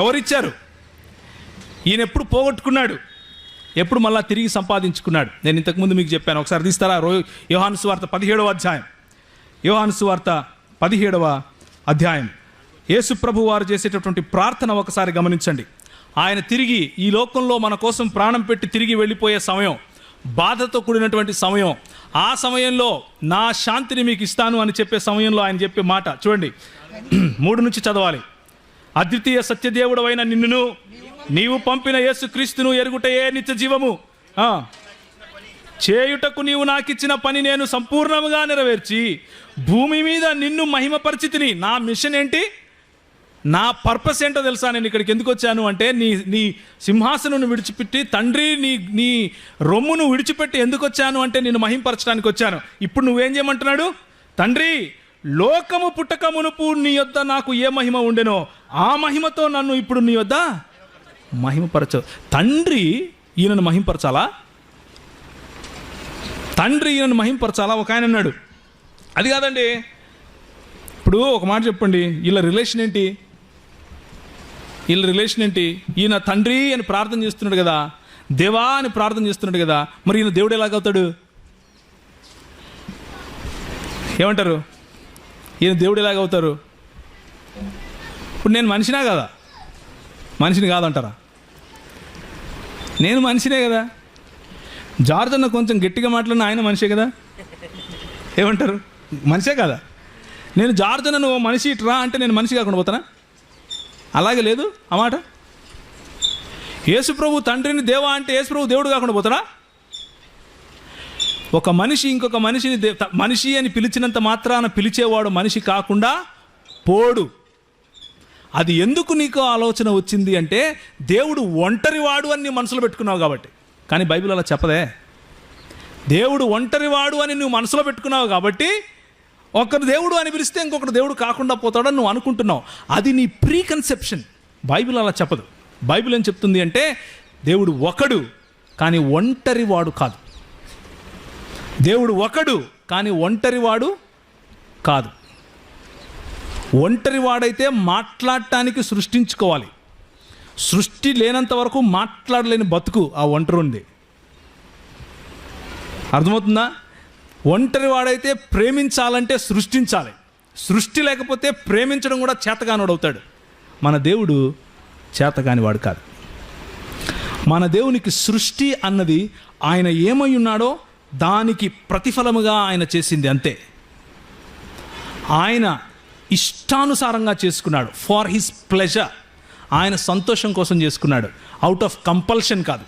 ఎవరిచ్చారు? ఈయన ఎప్పుడు పోగొట్టుకున్నాడు, ఎప్పుడు మళ్ళా తిరిగి సంపాదించుకున్నాడు. నేను ఇంతకుముందు మీకు చెప్పాను, ఒకసారి తీస్తారా? యోహాను సువార్త 17వ అధ్యాయం. యోహాను సువార్త 17వ అధ్యాయం. యేసు ప్రభు వారు చేసేటటువంటి ప్రార్థన ఒకసారి గమనించండి. ఆయన తిరిగి ఈ లోకంలో మన కోసం ప్రాణం పెట్టి తిరిగి వెళ్ళిపోయే సమయం, బాధతో కూడినటువంటి సమయం. ఆ సమయంలో నా శాంతిని మీకు ఇస్తాను అని చెప్పే సమయంలో ఆయన చెప్పే మాట చూడండి. 3 నుంచి చదవాలి. అద్వితీయ సత్యదేవుడు అయిన నిన్నును నీవు పంపిన యేసుక్రీస్తును ఎరుగుటయే నిత్య జీవము. చేయుటకు నీవు నాకిచ్చిన పని నేను సంపూర్ణంగా నెరవేర్చి భూమి మీద నిన్ను మహిమపరిచితిని. నా మిషన్ ఏంటి? నా పర్పస్ ఏంటో తెలుసా, నేను ఇక్కడికి ఎందుకు వచ్చాను అంటే నీ సింహాసనం విడిచిపెట్టి తండ్రి నీ రొమ్మును విడిచిపెట్టి ఎందుకు వచ్చాను అంటే నేను మహింపరచడానికి వచ్చాను. ఇప్పుడు నువ్వేం చేయమంటున్నాడు? తండ్రి, లోకము పుట్టక మునుపు నీ యొద్ద నాకు ఏ మహిమ ఉండెనో ఆ మహిమతో నన్ను ఇప్పుడు నీ యొద్ద మహిమపరచు. తండ్రి ఈయనను మహింపరచాలా? తండ్రి ఈయనను మహింపరచాలా? ఒక ఆయన అన్నాడు. అది కాదండి, ఇప్పుడు ఒక మాట చెప్పండి, వీళ్ళ రిలేషన్ ఏంటి? ఈయన తండ్రి అని ప్రార్థన చేస్తున్నాడు కదా, దేవా అని ప్రార్థన చేస్తున్నాడు కదా, మరి ఈయన దేవుడు ఎలాగవుతాడు? ఏమంటారు? ఈయన దేవుడు ఎలాగవుతారు? ఇప్పుడు నేను మనిషినా కదా? మనిషిని కాదంటారా? నేను మనిషినే కదా. జార్జ్ అన్న కొంచెం గట్టిగా మాట్లాడిన ఆయన మనిషే కదా. ఏమంటారు? మనిషే కదా. నేను జార్జ్ అన్న నువ్వు మనిషి ఇట్రా అంటే నేను మనిషి కాకుండా పోతానా? అలాగే లేదు ఆ మాట. యేసుప్రభు తండ్రిని దేవా అంటే యేసుప్రభు దేవుడు కాకుండా పోతాడా? ఒక మనిషి ఇంకొక మనిషిని మనిషి అని పిలిచినంత మాత్రాన పిలిచేవాడు మనిషి కాకుండా పోడు. అది ఎందుకు నీకు ఆలోచన వచ్చింది అంటే దేవుడు ఒంటరివాడు అని నీ మనసులో పెట్టుకున్నావు కాబట్టి. కానీ బైబిల్ అలా చెప్పదే. దేవుడు ఒంటరివాడు అని నువ్వు మనసులో పెట్టుకున్నావు కాబట్టి ఒకరు దేవుడు అని పిలిస్తే ఇంకొకరు దేవుడు కాకుండా పోతాడని నువ్వు అనుకుంటున్నావు. అది నీ ప్రీ కన్సెప్షన్. బైబిల్ అలా చెప్పదు. బైబిల్ ఏం చెప్తుంది అంటే దేవుడు ఒకడు కానీ ఒంటరివాడు కాదు. దేవుడు ఒకడు కానీ ఒంటరివాడు కాదు. ఒంటరివాడైతే మాట్లాడటానికి సృష్టించుకోవాలి. సృష్టి లేనంత వరకు మాట్లాడలేని బతుకు ఆ ఒంటరి ఉంది. అర్థమవుతుందా? ఒంటరివాడైతే ప్రేమించాలంటే సృష్టించాలి. సృష్టి లేకపోతే ప్రేమించడం కూడా చేతకానివాడు అవుతాడు. మన దేవుడు చేతకానివాడు కాదు. మన దేవునికి సృష్టి అన్నది ఆయన ఏమై ఉన్నాడో దానికి ప్రతిఫలముగా ఆయన చేసింది అంతే. ఆయన ఇష్టానుసారంగా చేసుకున్నాడు. For his pleasure. ఆయన సంతోషం కోసం చేసుకున్నాడు, అవుట్ ఆఫ్ కంపల్షన్ కాదు.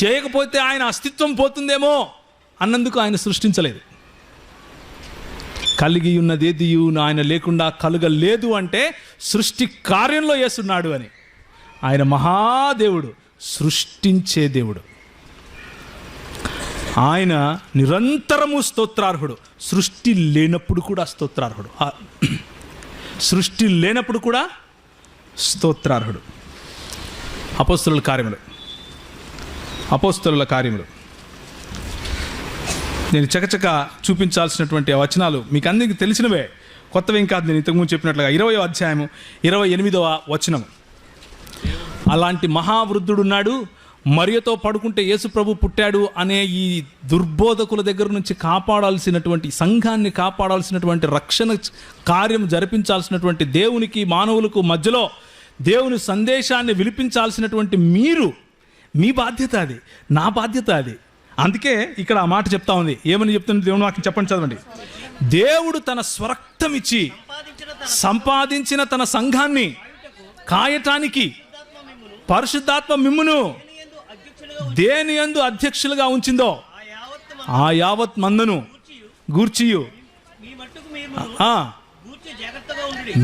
చేయకపోతే ఆయన అస్తిత్వం పోతుందేమో అన్నందుకు ఆయన సృష్టించలేదు. కలిగి ఉన్నదేదియు ఆయన లేకుండా కలుగలేదు అంటే సృష్టి కార్యంలో యేసున్నాడు అని. ఆయన మహాదేవుడు, సృష్టించే దేవుడు. ఆయన నిరంతరము స్తోత్రార్హుడు. సృష్టి లేనప్పుడు కూడా స్తోత్రార్హుడు. సృష్టి లేనప్పుడు కూడా స్తోత్రార్హుడు. అపోస్తలుల కార్యములు నేను చకచక చూపించాల్సినటువంటి వచనాలు మీకు అందరికీ తెలిసినవే, కొత్తవేం కాదు. నేను ఇంతకుముందు చెప్పినట్లుగా 20వ అధ్యాయము 28వ వచనం. అలాంటి మహావృద్ధుడున్నాడు, మరియతో పడుకుంటే యేసు ప్రభు పుట్టాడు అనే ఈ దుర్బోధకుల దగ్గర నుంచి కాపాడాల్సినటువంటి, సంఘాన్ని కాపాడాల్సినటువంటి, రక్షణ కార్యం జరిపించాల్సినటువంటి, దేవునికి మానవులకు మధ్యలో దేవుని సందేశాన్ని వినిపించాల్సినటువంటి మీ బాధ్యత అది, నా బాధ్యత అది. అందుకే ఇక్కడ ఆ మాట చెప్తా ఉంది. ఏమని చెప్తుంది దేవుని వాక్యం? చెప్పండి, చదవండి. దేవుడు తన స్వరక్తం ఇచ్చి సంపాదించిన తన సంఘాన్ని కాయటానికి పరిశుద్ధాత్మ మిమ్మును దేని యందు అధ్యక్షులుగా ఉంచిందో ఆ యావత్ మందను గూర్చియు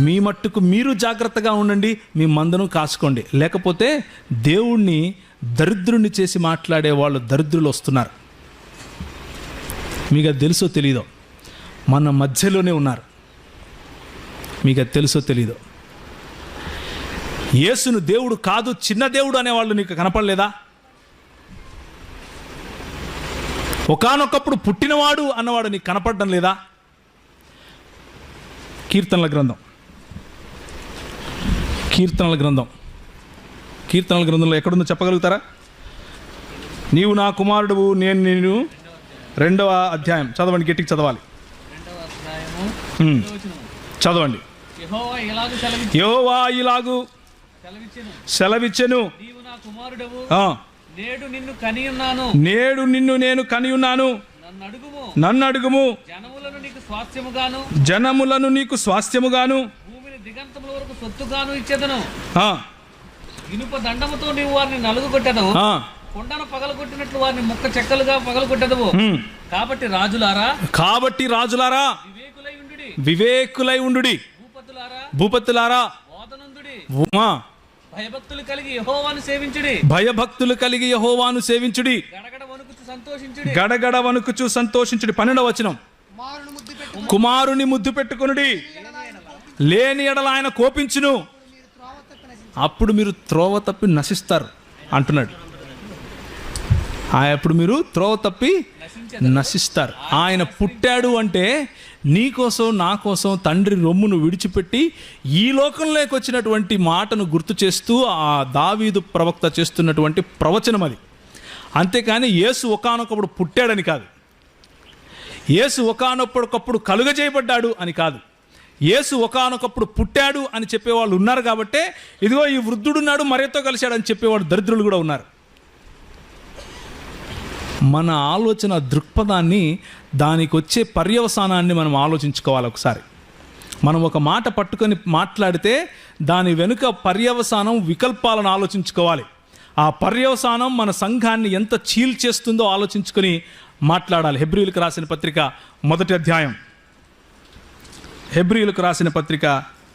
మీ మట్టుకు మీరు జాగ్రత్తగా ఉండండి, మీ మందను కాసుకోండి. లేకపోతే దేవుణ్ణి దరిద్రుని చేసి మాట్లాడే వాళ్ళు దరిద్రులు వస్తున్నారు. మీకు అది తెలుసో తెలీదో, మన మధ్యలోనే ఉన్నారు. మీకు అది తెలుసో తెలీదో. యేసును దేవుడు కాదు, చిన్న దేవుడు అనేవాళ్ళు నీకు కనపడలేదా? ఒకానొకప్పుడు పుట్టినవాడు అన్నవాడు నీకు కనపడడం లేదా? కీర్తనల గ్రంథంలో ఎక్కడుందో చెప్పగలుగుతారా? నీవు నా కుమారుడు, నేను నిన్ను. 2వ అధ్యాయం చదవండి, గట్టికి చదవాలి. చదవండి. యెహోవా ఇలాగు సెలవిచ్చెను, నేడు నిన్ను నేను కనియున్నాను, నన్ను అడుగుము, జనములను నీకు స్వాస్థ్యముగాను భూమిని దిగంతముల వరకు సొత్తుగాను ఇచ్చేదను. ఇనుప దండముతో నీవు వారిని నలుగుకొట్టెదవు, కొండను పగలగొట్టినట్లు వారిని ముక్క చెక్కలుగా పగలగొట్టెదవు. కాబట్టి రాజులారా వివేకులై ఉండుడి, భూపతులారా భూపతులారా బోధనందుడి, ఉమా భయభక్తులు కలిగి యెహోవాను సేవించుడి, భయభక్తులు కలిగి యెహోవాను సేవించుడి, గడగడ వణుకుచు సంతోషించుడి, గడగడ వణుకుచు సంతోషించుడి. 12వ వచనం, కుమారుని ముద్దు పెట్టు, కుమారుని ముద్దు పెట్టుకొనుడి, లేని ఎడల ఆయన కోపించును, మీరు త్రోవ తప్పి నశించు. అప్పుడు మీరు త్రోవ తప్పి నశిస్తారు అంటున్నాడు. అప్పుడు మీరు త్రోవ తప్పి నశిస్తారు. ఆయన పుట్టాడు అంటే నీకోసం నా కోసం తండ్రి రొమ్మును విడిచిపెట్టి ఈ లోకంలోకి వచ్చినటువంటి మాటను గుర్తు చేస్తూ ఆ దావీదు ప్రవక్త చేస్తున్నటువంటి ప్రవచనం అది. అంతేకాని యేసు ఒకానొకప్పుడు పుట్టాడని కాదు, యేసు ఒకానొకప్పుడు కలుగజేయబడ్డాడు అని కాదు. యేసు ఒకానొకప్పుడు పుట్టాడు అని చెప్పేవాళ్ళు ఉన్నారు కాబట్టే ఇదిగో ఈ వృద్ధుడున్నాడు మరేతో కలిశాడు అని చెప్పేవాడు దరిద్రులు కూడా ఉన్నారు. మన ఆలోచన దృక్పథాన్ని, దానికి వచ్చే పర్యవసానాన్ని మనం ఆలోచించుకోవాలి ఒకసారి. మనం ఒక మాట పట్టుకొని మాట్లాడితే దాని వెనుక పర్యవసానం, వికల్పాలను ఆలోచించుకోవాలి. ఆ పర్యవసానం మన సంఘాన్ని ఎంత చీల్చేస్తుందో ఆలోచించుకొని మాట్లాడాలి. హెబ్రీయులకు రాసిన పత్రిక 1వ అధ్యాయం, హెబ్రీయులకు రాసిన పత్రిక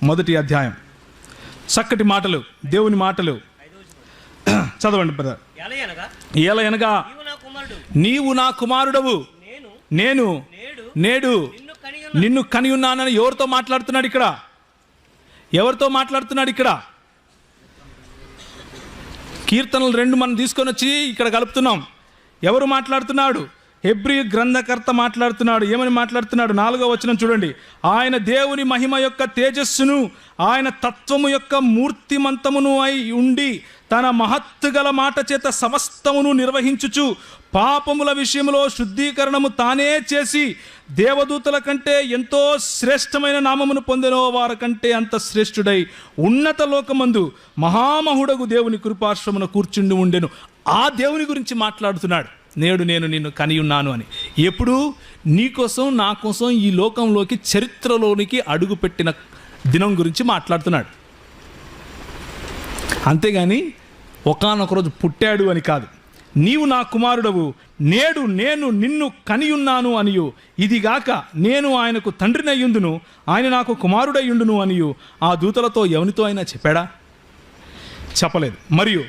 1వ అధ్యాయం. చక్కటి మాటలు, దేవుని మాటలు చదవండి బ్రదర్. ఏలయనగా నీవు నా కుమారుడవు, నేను నేడు నిన్ను కని ఉన్నానని ఎవరితో మాట్లాడుతున్నాడు ఇక్కడ? ఎవరితో మాట్లాడుతున్నాడు ఇక్కడ? కీర్తనలు 2 మనం తీసుకొని వచ్చి ఇక్కడ కలుపుతున్నాం. ఎవరు మాట్లాడుతున్నాడు? హెబ్రీ గ్రంథకర్త మాట్లాడుతున్నాడు. ఏమని మాట్లాడుతున్నాడు? 4వ వచనం చూడండి. ఆయన దేవుని మహిమ యొక్క తేజస్సును, ఆయన తత్వము యొక్క మూర్తిమంతమును అయి ఉండి తన మహత్తు గల మాట చేత సమస్తమును నిర్వహించుచు పాపముల విషయంలో శుద్ధీకరణము తానే చేసి దేవదూతల కంటే ఎంతో శ్రేష్టమైన నామమును పొందిన వారి కంటే అంత శ్రేష్ఠుడై ఉన్నత లోకమందు మహామహుడగు దేవుని కృపాశ్రమున కూర్చుండి ఉండెను. ఆ దేవుని గురించి మాట్లాడుతున్నాడు. నేడు నేను నిన్ను కనియున్నాను అని. ఎప్పుడు? నీకోసం నా కోసం ఈ లోకంలోకి, చరిత్రలోనికి అడుగుపెట్టిన దినం గురించి మాట్లాడుతున్నాడు. అంతేగాని ఒకానొక రోజు పుట్టాడు అని కాదు. నీవు నా కుమారుడవు, నేడు నేను నిన్ను కనియున్నాను అనియు, ఇదిగాక నేను ఆయనకు తండ్రినయ్యుండును, ఆయన నాకు కుమారుడయ్యుండును అనియు ఆ దూతలతో ఎవనితో అయినా చెప్పాడా? చెప్పలేదు. మరియు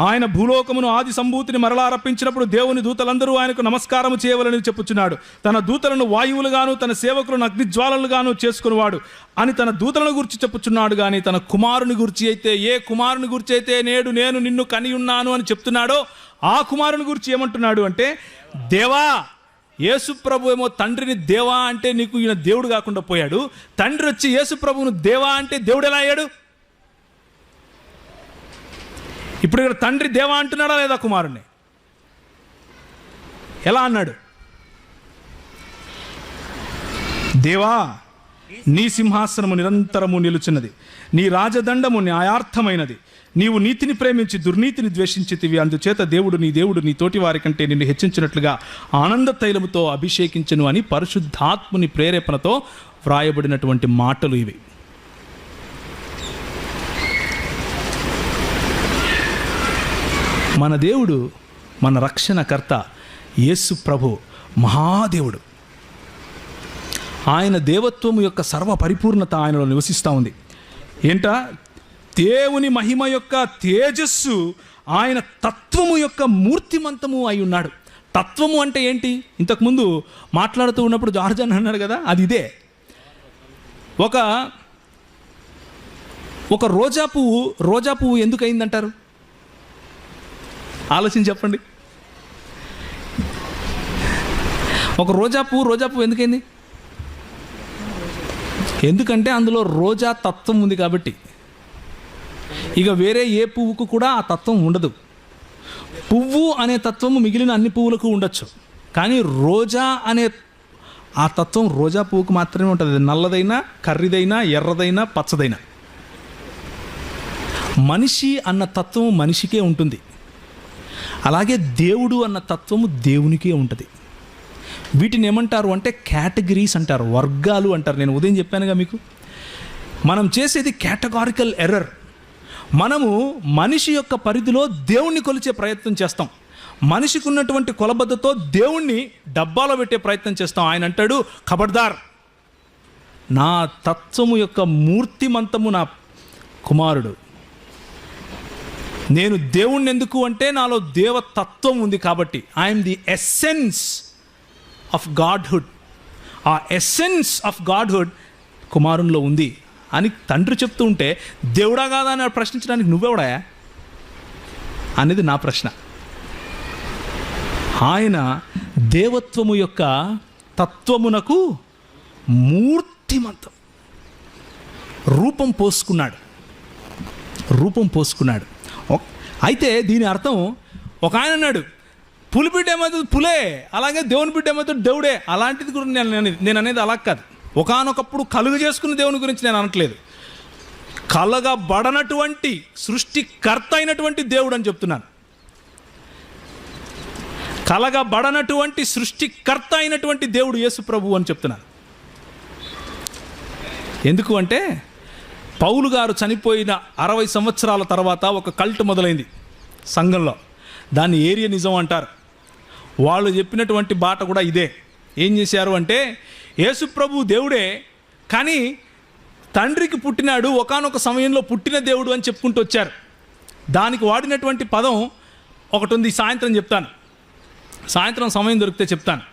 ఆయన భూలోకమును ఆది సంభూతిని మరలా రప్పించినప్పుడు దేవుని దూతలందరూ ఆయనకు నమస్కారము చేయవలని చెప్పుచున్నాడు. తన దూతలను వాయువులుగాను తన సేవకులను అగ్నిజ్వాలలుగాను చేసుకునేవాడు అని తన దూతలను గురించి చెప్పుచున్నాడు. కానీ తన కుమారుని గురించి అయితే, ఏ కుమారుని గురించి అయితే నేడు నేను నిన్ను కనియున్నాను అని చెప్తున్నాడో ఆ కుమారుని గురించి ఏమంటున్నాడు అంటే, దేవా, యేసు ప్రభు ఏమో తండ్రిని దేవా అంటే నీకు ఈయన దేవుడు కాకుండా పోయాడు. తండ్రి వచ్చి యేసు ప్రభువును దేవా అంటే దేవుడు ఎలా అయ్యాడు? ఇప్పుడు ఇక్కడ తండ్రి దేవా అంటున్నాడా లేదా కుమారుణ్ణి? ఎలా అన్నాడు? దేవా, నీ సింహాసనము నిరంతరము నిలుచున్నది, నీ రాజదండము న్యాయార్థమైనది, నీవు నీతిని ప్రేమించి దుర్నీతిని ద్వేషించితివి, అందుచేత దేవుడు నీ తోటి వారి కంటే నిన్ను హెచ్చించినట్లుగా ఆనంద తైలముతో అభిషేకించును అని పరిశుద్ధాత్ముని ప్రేరేపణతో వ్రాయబడినటువంటి మాటలు ఇవి. మన దేవుడు, మన రక్షణకర్త యేసు ప్రభు మహాదేవుడు. ఆయన దేవత్వము యొక్క సర్వ పరిపూర్ణత ఆయనలో నివసిస్తూ ఉంది. ఏంటా? దేవుని మహిమ యొక్క తేజస్సు ఆయన తత్వము యొక్క మూర్తిమంతము అయి ఉన్నాడు. తత్వము అంటే ఏంటి? ఇంతకుముందు మాట్లాడుతూ ఉన్నప్పుడు జార్జన్ అన్నాడు కదా, అది ఇదే. ఒక రోజా పువ్వు ఎందుకు అయిందంటారు? ఆలోచించి చెప్పండి. ఒక రోజా పువ్వు ఎందుకైంది? ఎందుకంటే అందులో రోజా తత్వం ఉంది కాబట్టి. ఇక వేరే ఏ పువ్వుకు కూడా ఆ తత్వం ఉండదు. పువ్వు అనే తత్వము మిగిలిన అన్ని పువ్వులకు ఉండొచ్చు, కానీ రోజా అనే ఆ తత్వం రోజా పువ్వుకు మాత్రమే ఉంటుంది. నల్లదైనా, కర్రిదైనా, ఎర్రదైనా, పచ్చదైనా. మనిషి అన్న తత్వం మనిషికే ఉంటుంది. అలాగే దేవుడు అన్న తత్వము దేవునికే ఉంటుంది. వీటిని ఏమంటారు అంటే కేటగిరీస్ అంటారు, వర్గాలు అంటారు. నేను ఉదయం చెప్పానుగా మీకు, మనం చేసేది కేటగారికల్ ఎర్రర్. మనము మనిషి యొక్క పరిధిలో దేవుణ్ణి కొలిచే ప్రయత్నం చేస్తాం. మనిషికి ఉన్నటువంటి కొలబద్దతో దేవుణ్ణి డబ్బాలో పెట్టే ప్రయత్నం చేస్తాం. ఆయన అంటాడు, ఖబర్దార్, నా తత్వము యొక్క మూర్తిమంతము నా కుమారుడు. నేను దేవుణ్ణి ఎందుకు అంటే నాలో దేవతత్వం ఉంది కాబట్టి. I'm the essence of godhood. ఆ ఎస్సెన్స్ ఆఫ్ గాడ్హుడ్ కుమారునిలో ఉంది అని తండ్రి చెప్తూ ఉంటే దేవుడా కాదా అని ప్రశ్నించడానికి నువ్వెవడా అనేది నా ప్రశ్న. ఆయన దేవత్వము యొక్క తత్వమునకు మూర్తిమంతం రూపం పోసుకున్నాడు. అయితే దీని అర్థం, ఒక ఆయన అన్నాడు పులి బిడ్డ ఏమవుతుంది పులే, అలాగే దేవుని బిడ్డ ఏమవుతుంది దేవుడే. అలాంటిది కూడా నేను అనేది అలా కాదు. ఒకానొకప్పుడు కలుగు చేసుకున్న దేవుని గురించి నేను అనట్లేదు. కలగబడనటువంటి సృష్టికర్త అయినటువంటి దేవుడు అని చెప్తున్నాను. కలగబడనటువంటి సృష్టికర్త అయినటువంటి దేవుడు యేసు ప్రభువు అని చెప్తున్నాను. ఎందుకు అంటే పౌలు గారు చనిపోయిన 60 సంవత్సరాల తర్వాత ఒక కల్ట్ మొదలైంది సంఘంలో. దాన్ని ఏరియనిజం అంటారు. వాళ్ళు చెప్పినటువంటి బాట కూడా ఇదే. ఏం చేశారు అంటే యేసు ప్రభు దేవుడే కానీ తండ్రికి పుట్టినాడు, ఒకానొక సమయంలో పుట్టిన దేవుడు అని చెప్పుకుంటూ వచ్చారు. దానికి వాడినటువంటి పదం ఒకటి ఉంది, సాయంత్రం సమయం దొరికితే చెప్తాను.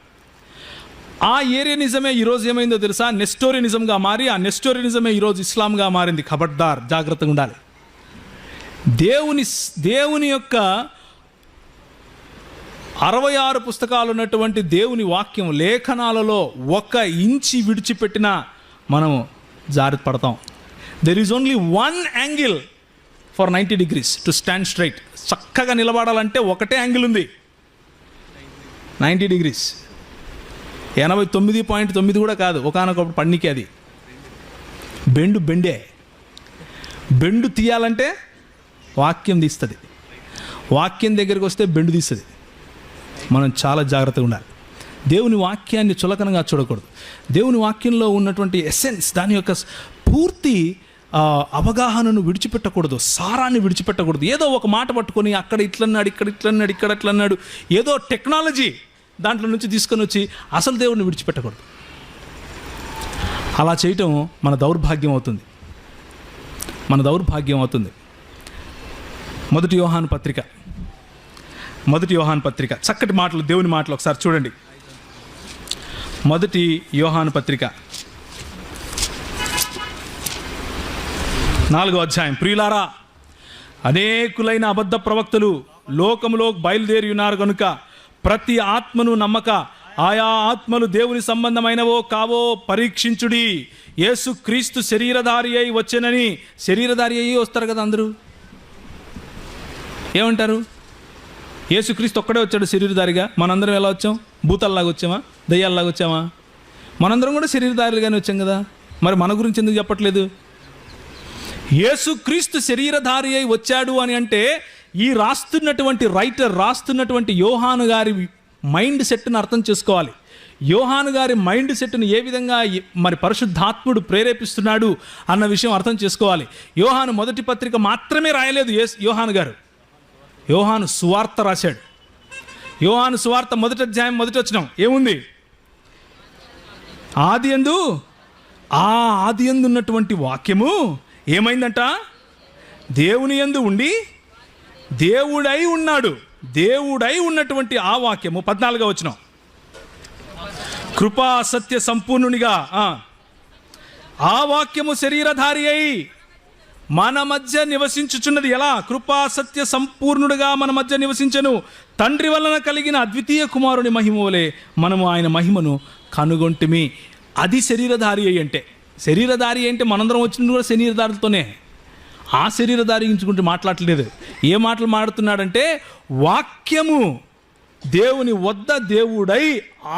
ఆ ఏరియనిజమే ఈరోజు ఏమైందో తెలుసా? నెస్టోరియనిజంగా మారి, ఆ నెస్టోరియనిజమే ఈరోజు ఇస్లాంగా మారింది. ఖబర్దార్, జాగ్రత్తగా ఉండాలి. దేవుని యొక్క 66 పుస్తకాలు ఉన్నటువంటి దేవుని వాక్యం లేఖనాలలో 1 ఇంచి విడిచిపెట్టినా మనం జాగ్రత్త పడతాం. There is only 1 angle for 90 degrees to stand straight. చక్కగా నిలబడాలంటే ఒకటే యాంగిల్ ఉంది, 90 degrees. 89.9 కూడా కాదు, ఒకనొకప్పుడు పన్నికి అది బెండు తీయాలంటే వాక్యం తీస్తుంది. వాక్యం దగ్గరికి వస్తే బెండు తీస్తుంది. మనం చాలా జాగ్రత్తగా ఉండాలి. దేవుని వాక్యాన్ని చులకనగా చూడకూడదు. దేవుని వాక్యంలో ఉన్నటువంటి ఎసెన్స్, దాని యొక్క పూర్తి అవగాహనను విడిచిపెట్టకూడదు, సారాన్ని విడిచిపెట్టకూడదు. ఏదో ఒక మాట పట్టుకొని అక్కడ ఇట్లన్నాడు, ఇక్కడ ఇట్లన్నాడు, ఇక్కడ అట్లన్నాడు, ఏదో టెక్నాలజీ దాంట్లో నుంచి తీసుకొని వచ్చి అసలు దేవుడిని విడిచిపెట్టకూడదు. అలా చేయటం మన దౌర్భాగ్యం అవుతుంది. మొదటి యోహాను పత్రిక చక్కటి మాటలు, దేవుని మాటలు ఒకసారి చూడండి. మొదటి యోహాను పత్రిక 4వ అధ్యాయం. ప్రియులారా, అనేకులైన అబద్ధ ప్రవక్తలు లోకములో బయలుదేరి ఉన్నారు కనుక ప్రతి ఆత్మను నమ్మక ఆయా ఆత్మలు దేవుని సంబంధమైనవో కావో పరీక్షించుడి. యేసు క్రీస్తు శరీరధారి అయి వచ్చెనని. శరీరధారి అయ్యి వస్తారు కదా అందరూ. ఏమంటారు? యేసుక్రీస్తు ఒక్కడే వచ్చాడు శరీరధారిగా. మనందరం ఎలా వచ్చాం? భూతాల్లాగా వచ్చామా? దయ్యాల్లాగా వచ్చామా? మనందరం కూడా శరీరధారులుగానే వచ్చాం కదా. మరి మన గురించి ఎందుకు చెప్పట్లేదు? యేసుక్రీస్తు శరీరధారి అయి వచ్చాడు అని అంటే ఈ రాస్తున్నటువంటి యోహాను గారి మైండ్ సెట్ని అర్థం చేసుకోవాలి. యోహాను గారి మైండ్ సెట్ని ఏ విధంగా మరి పరిశుద్ధాత్ముడు ప్రేరేపిస్తున్నాడు అన్న విషయం అర్థం చేసుకోవాలి. యోహాను మొదటి పత్రిక మాత్రమే రాయలేదు యోహాను గారు. యోహాను సువార్త రాశాడు. యోహాను సువార్త 1వ అధ్యాయం 1వ వచనం ఏముంది? ఆది యందు ఉన్నటువంటి వాక్యము ఏమైందంట? దేవుని యందు ఉండి దేవుడై ఉన్నాడు. దేవుడై ఉన్నటువంటి ఆ వాక్యము 14వ వచనం, కృపా సత్య సంపూర్ణునిగా ఆ వాక్యము శరీరధారి అయి మన మధ్య నివసించుచున్నది. ఎలా? కృపా సత్య సంపూర్ణుడుగా మన మధ్య నివసించను. తండ్రి వలన కలిగిన అద్వితీయ కుమారుని మహిమ వలె మనము ఆయన మహిమను కనుగొంటిమి. అది శరీరధారి అయి అంటే. శరీరధారి అంటే మనందరం వచ్చింది కూడా శరీరధారులతోనే. ఆ శరీరధారి గురించి మాట్లాడలేదు. ఏ మాటలు మాట్లాడుతున్నాడంటే వాక్యము దేవుని వద్ద దేవుడై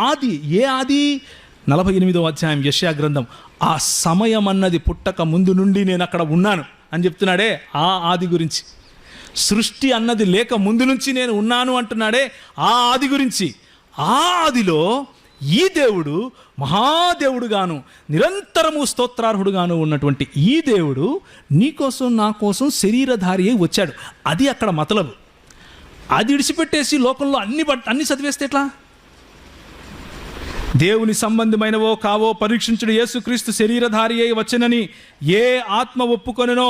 ఆది. ఏ ఆది? 48వ అధ్యాయం యెషయా గ్రంథం. ఆ సమయం అన్నది పుట్టక ముందు నుండి నేను అక్కడ ఉన్నాను అని చెప్తున్నాడే, ఆ ఆది గురించి. సృష్టి అన్నది లేక ముందు నుంచి నేను ఉన్నాను అంటున్నాడే, ఆ ఆది గురించి. ఆ ఆదిలో ఈ దేవుడు మహాదేవుడుగాను నిరంతరము స్తోత్రార్హుడుగాను ఉన్నటువంటి ఈ దేవుడు నీకోసం నా కోసం శరీరధారి అయి వచ్చాడు. అది అక్కడ మతలబు. అది విడిచిపెట్టేసి లోకంలో అన్ని చదివేస్తే ఎట్లా? దేవుని సంబంధమైనవో కావో పరీక్షించుడు యేసుక్రీస్తు శరీరధారి అయి వచ్చెనని ఏ ఆత్మ ఒప్పుకొనెనో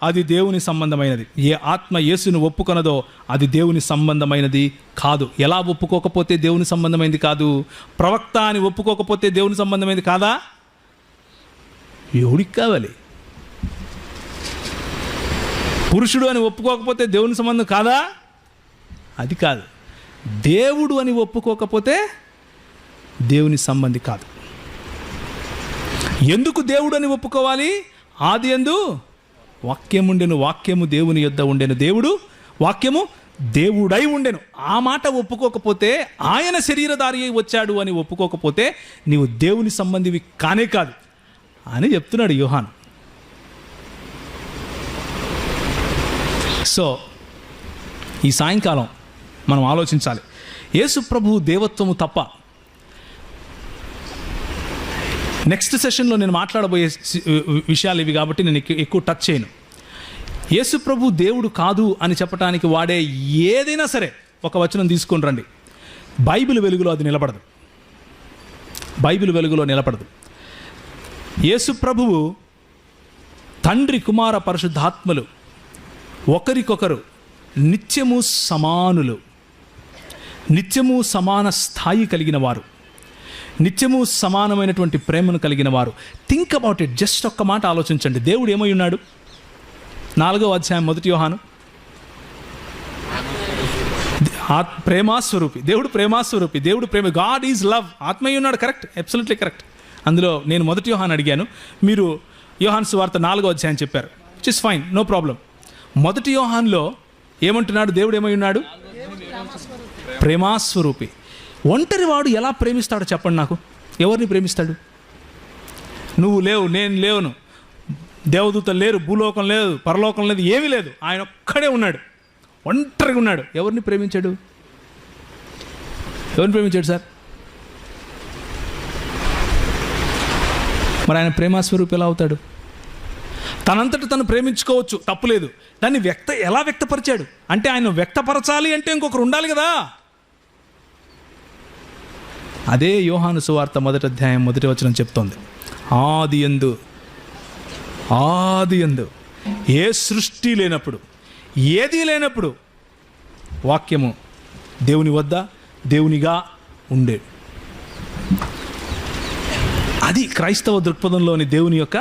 అది దేవుని సంబంధమైనది. ఏ ఆత్మ యేసును ఒప్పుకొనదో అది దేవుని సంబంధమైనది కాదు. ఎలా ఒప్పుకోకపోతే దేవుని సంబంధమైనది కాదు? ప్రవక్త అని ఒప్పుకోకపోతే దేవుని సంబంధమైనది కాదా? ఎవడికి కావాలి? పురుషుడు అని ఒప్పుకోకపోతే దేవుని సంబంధం కాదా? అది కాదు. దేవుడు అని ఒప్పుకోకపోతే దేవుని సంబంధి కాదు. ఎందుకు దేవుడు అని ఒప్పుకోవాలి? ఆది యందు వాక్యముండెను, వాక్యము దేవుని యొద్ద ఉండెను, దేవుడు వాక్యము దేవుడై ఉండెను. ఆ మాట ఒప్పుకోకపోతే, ఆయన శరీరధారి అయి వచ్చాడు అని ఒప్పుకోకపోతే నీవు దేవుని సంబంధివి కానే కాదు అని చెప్తున్నాడు యోహాను. సో ఈ సాయంకాలం మనం ఆలోచించాలి. యేసు ప్రభువు దేవత్వము తప్ప నెక్స్ట్ సెషన్లో నేను మాట్లాడబోయే విషయాలు ఇవి కాబట్టి నేను ఎక్కువ టచ్ చేయను. యేసు ప్రభు దేవుడు కాదు అని చెప్పడానికి వాడే ఏదైనా సరే ఒక వచనం తీసుకొని రండి, బైబిల్ వెలుగులో అది నిలబడదు. బైబిల్ వెలుగులో నిలబడదు. యేసు ప్రభువు తండ్రి, కుమార, పరిశుద్ధాత్మలు ఒకరికొకరు నిత్యము సమానులు, నిత్యము సమాన స్థాయి కలిగిన వారు, నిత్యము సమానమైనటువంటి ప్రేమను కలిగిన వారు. Think about it. జస్ట్ ఒక్క మాట ఆలోచించండి. దేవుడు ఏమై ఉన్నాడు? 4వ అధ్యాయం 1 యోహాను, ప్రేమాస్వరూపి. దేవుడు ప్రేమాస్వరూపి. దేవుడు ప్రేమ. God is love. ఆత్మయ్య ఉన్నాడు. Correct, absolutely correct. అందులో నేను 1 యోహాను అడిగాను, మీరు యోహాను సువార్త 4వ అధ్యాయం చెప్పారు. Which is fine, no problem. 1 యోహానులో ఏమంటున్నాడు? దేవుడు ఏమై ఉన్నాడు? ప్రేమాస్వరూపి. ఒంటరి వాడు ఎలా ప్రేమిస్తాడో చెప్పండి నాకు. ఎవరిని ప్రేమిస్తాడు? నువ్వు లేవు, నేను లేవును, దేవదూతలు లేరు, భూలోకం లేదు, పరలోకం లేదు, ఏమీ లేదు, ఆయన ఒక్కడే ఉన్నాడు, ఒంటరిగా ఉన్నాడు. ఎవరిని ప్రేమించాడు? ఎవరిని ప్రేమించాడు సార్? మరి ఆయన ప్రేమాస్వరూపి ఎలా అవుతాడు? తనంతట తను ప్రేమించుకోవచ్చు, తప్పులేదు. దాన్ని ఎలా వ్యక్తపరిచాడు అంటే, ఆయన వ్యక్తపరచాలి అంటే ఇంకొకరు ఉండాలి కదా. అదే యోహాను సువార్త 1వ అధ్యాయం 1వ వచనం చెప్తోంది. ఆది యందు ఏ సృష్టి లేనప్పుడు, ఏది లేనప్పుడు వాక్యము దేవుని వద్ద దేవునిగా ఉండేది. అది క్రైస్తవ దృక్పథంలోని దేవుని యొక్క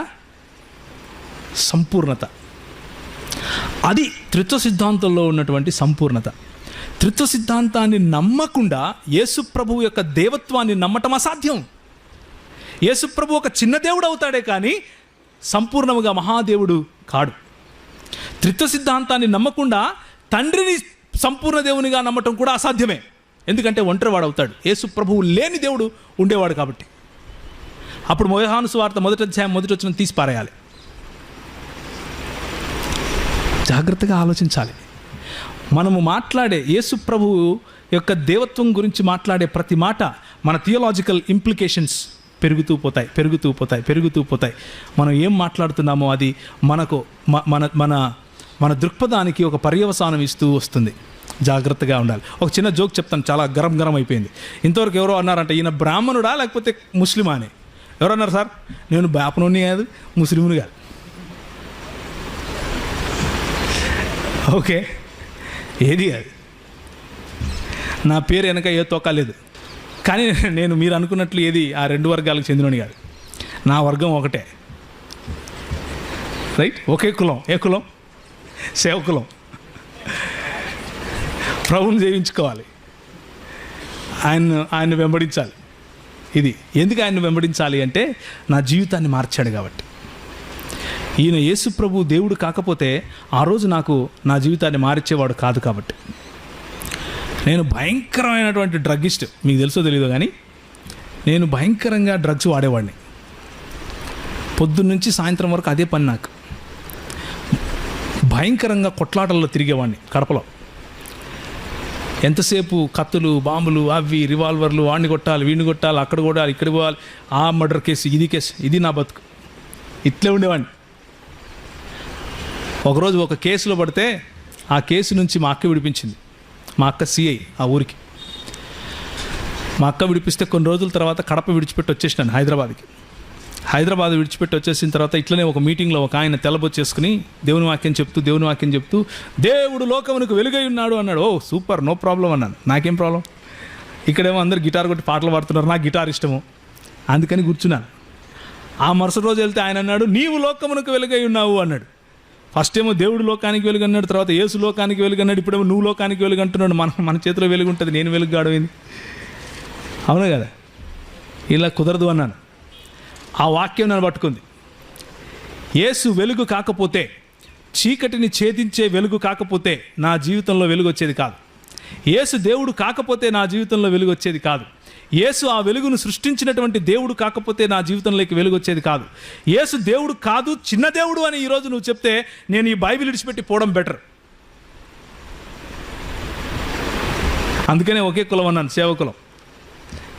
సంపూర్ణత. అది త్రిత్వ సిద్ధాంతంలో ఉన్నటువంటి సంపూర్ణత. త్రిత్వ సిద్ధాంతాన్ని నమ్మకుండా యేసు ప్రభువు యొక్క దేవత్వాన్ని నమ్మటం అసాధ్యం. యేసు ప్రభు ఒక చిన్న దేవుడు అవుతాడే కానీ సంపూర్ణముగా మహాదేవుడు కాడు. త్రిత్వ సిద్ధాంతాన్ని నమ్మకుండా తండ్రిని సంపూర్ణ దేవునిగా నమ్మటం కూడా అసాధ్యమే. ఎందుకంటే ఒంటరివాడు అవుతాడు. యేసు ప్రభువు లేని దేవుడు ఉండేవాడు కాబట్టి. అప్పుడు యోహాను సువార్త 1వ అధ్యాయం 1వ వచనం తీసి పారేయాలి. జాగ్రత్తగా ఆలోచించాలి. మనము మాట్లాడే యేసు ప్రభువు యొక్క దేవత్వం గురించి మాట్లాడే ప్రతి మాట మన థియోలాజికల్ ఇంప్లికేషన్స్ పెరుగుతూ పోతాయి. మనం ఏం మాట్లాడుతున్నామో అది మనకు మన దృక్పథానికి ఒక పర్యవసానం ఇస్తూ వస్తుంది. జాగ్రత్తగా ఉండాలి. ఒక చిన్న జోక్ చెప్తాను, చాలా గరం అయిపోయింది. ఇంతవరకు ఎవరో అన్నారంటే, ఈయన బ్రాహ్మణుడా లేకపోతే ముస్లిమా అని. ఎవరన్నారు సార్? నేను బ్రాహ్మణుని కాదు, ముస్లింని కాదు. ఓకే, ఏది అది నా పేరు వెనక ఏ తోకాలేదు. కానీ నేను మీరు అనుకున్నట్లు ఏది ఆ 2 వర్గాలకు చెందినని కాదు. నా వర్గం ఒకటే, రైట్? ఒకే కులం. ఏ కులం? సేవకులం. ప్రభువుని సేవించుకోవాలి, ఆయన్ని వెంబడించాలి. ఇది ఎందుకు ఆయన్ని వెంబడించాలి అంటే, నా జీవితాన్ని మార్చాడు కాబట్టి. ఈయన యేసు ప్రభు దేవుడు కాకపోతే ఆ రోజు నాకు నా జీవితాన్ని మార్చేవాడు కాదు కాబట్టి. నేను భయంకరమైనటువంటి డ్రగ్గిస్ట్, మీకు తెలుసో తెలీదో కానీ నేను భయంకరంగా డ్రగ్స్ వాడేవాడిని. పొద్దున్నుంచి సాయంత్రం వరకు అదే పని నాకు. భయంకరంగా కొట్లాటల్లో తిరిగేవాడిని కడపలో. ఎంతసేపు కత్తులు, బాంబులు, అవి రివాల్వర్లు, వాడిని కొట్టాలి, వీడిని కొట్టాలి, అక్కడ కొట్టాలి, ఇక్కడ పోవాలి, ఆ మర్డర్ కేసు, ఇది కేసు, ఇది నా బతుకు. ఇట్లే ఉండేవాడిని. ఒకరోజు ఒక కేసులో పడితే ఆ కేసు నుంచి మా అక్క విడిపించింది. మా అక్క సిఐ ఆ ఊరికి. మా అక్క విడిపిస్తే కొన్ని రోజుల తర్వాత కడప విడిచిపెట్టి వచ్చేసినాను హైదరాబాద్ విడిచిపెట్టి వచ్చేసిన తర్వాత ఇట్లనే ఒక మీటింగ్లో ఒక ఆయన తెల్లబొచ్చేసుకుని దేవుని వాక్యం చెప్తూ దేవుడు లోకమునకు వెలుగై ఉన్నాడు అన్నాడు. ఓ సూపర్, నో ప్రాబ్లం అన్నాను. నాకేం ప్రాబ్లం, ఇక్కడేమో అందరు గిటార్ కొట్టి పాటలు పాడుతున్నారు, నాకు గిటార్ ఇష్టము, అందుకని కూర్చున్నాను. ఆ మరుసటి రోజు వెళ్తే ఆయన అన్నాడు, నీవు లోకమునకు వెలుగై ఉన్నావు అన్నాడు. ఫస్ట్ ఏమో దేవుడు లోకానికి వెలుగు అన్నాడు, తర్వాత యేసు లోకానికి వెలుగు అన్నాడు, ఇప్పుడేమో నువ్వు లోకానికి వెలుగు అంటున్నాడు. మన చేతిలో వెలుగు ఉంటుంది, నేను వెలుగు గాడమైంది, అవును కదా? ఇలా కుదరదు అన్నాను. ఆ వాక్యం నన్ను పట్టుకుంది. యేసు వెలుగు కాకపోతే, చీకటిని ఛేదించే వెలుగు కాకపోతే నా జీవితంలో వెలుగు వచ్చేది కాదు. యేసు దేవుడు కాకపోతే నా జీవితంలో వెలుగు వచ్చేది కాదు. యేసు ఆ వెలుగును సృష్టించినటువంటి దేవుడు కాకపోతే నా జీవితంలోకి వెలుగు వచ్చేది కాదు. యేసు దేవుడు కాదు, చిన్న దేవుడు అని ఈరోజు నువ్వు చెప్తే నేను ఈ బైబిల్ విడిచిపెట్టి పోవడం బెటర్. అందుకనే ఒకే కులం అన్నాను, సేవకులం.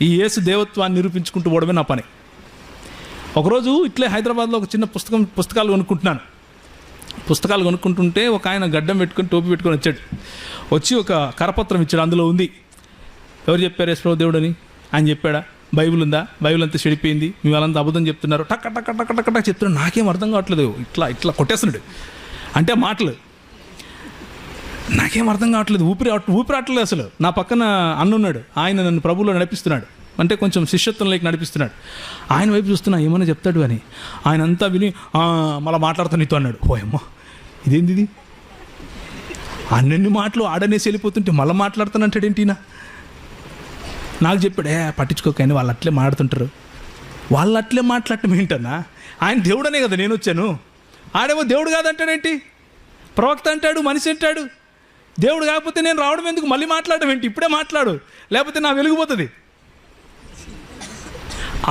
ఈ యేసు దేవత్వాన్ని నిరూపించుకుంటూ పోవడమే నా పని. ఒకరోజు ఇట్లే హైదరాబాద్లో ఒక చిన్న పుస్తకాలు కొనుక్కుంటుంటే ఒక ఆయన గడ్డం పెట్టుకొని టోపీ పెట్టుకొని వచ్చి ఒక కరపత్రం ఇచ్చాడు. అందులో ఉంది, ఎవరు చెప్పారు యేసు ప్రభు దేవుడు అని? ఆయన చెప్పాడా? బైబిల్ ఉందా? బైబిల్ అంతా చెడిపోయింది, మీ వాళ్ళంతా అబద్ధం చెప్తున్నారు, టక్ టక్ టక్ టక్ టక్ చెప్తున్నాడు. నాకేం అర్థం కావట్లేదు, ఇట్లా కొట్టేస్తున్నాడు. అంటే మాటలు నాకేం అర్థం కావట్లేదు, ఊపిరాట్లేదు అసలు. నా పక్కన అన్నున్నాడు, ఆయన నన్ను ప్రభువులో నడిపిస్తున్నాడు, అంటే కొంచెం శిష్యత్వంలోకి నడిపిస్తున్నాడు. ఆయన వైపు చూస్తున్నా ఏమైనా చెప్తాడు అని. ఆయన అంతా విని మళ్ళీ మాట్లాడుతాను నీతో అన్నాడు. ఓయమ్మో, ఇదేంది ఇది? అన్నెన్ని మాటలు ఆడనేసి వెళ్ళిపోతుంటే మళ్ళీ మాట్లాడుతానంటాడేంటినా? నాకు చెప్పాడు, పట్టించుకోకని వాళ్ళు అట్లే మాట్లాడుతుంటారు. వాళ్ళు అట్లే మాట్లాడటం ఏంటన్నా? ఆయన దేవుడనే కదా నేను వచ్చాను, ఆడేమో దేవుడు కాదంటాడేంటి? ప్రవక్త అంటాడు, మనిషి అంటాడు. దేవుడు కాకపోతే నేను రావడం ఎందుకు? మళ్ళీ మాట్లాడడం ఏంటి? ఇప్పుడే మాట్లాడు, లేకపోతే నా వెలిగిపోతుంది.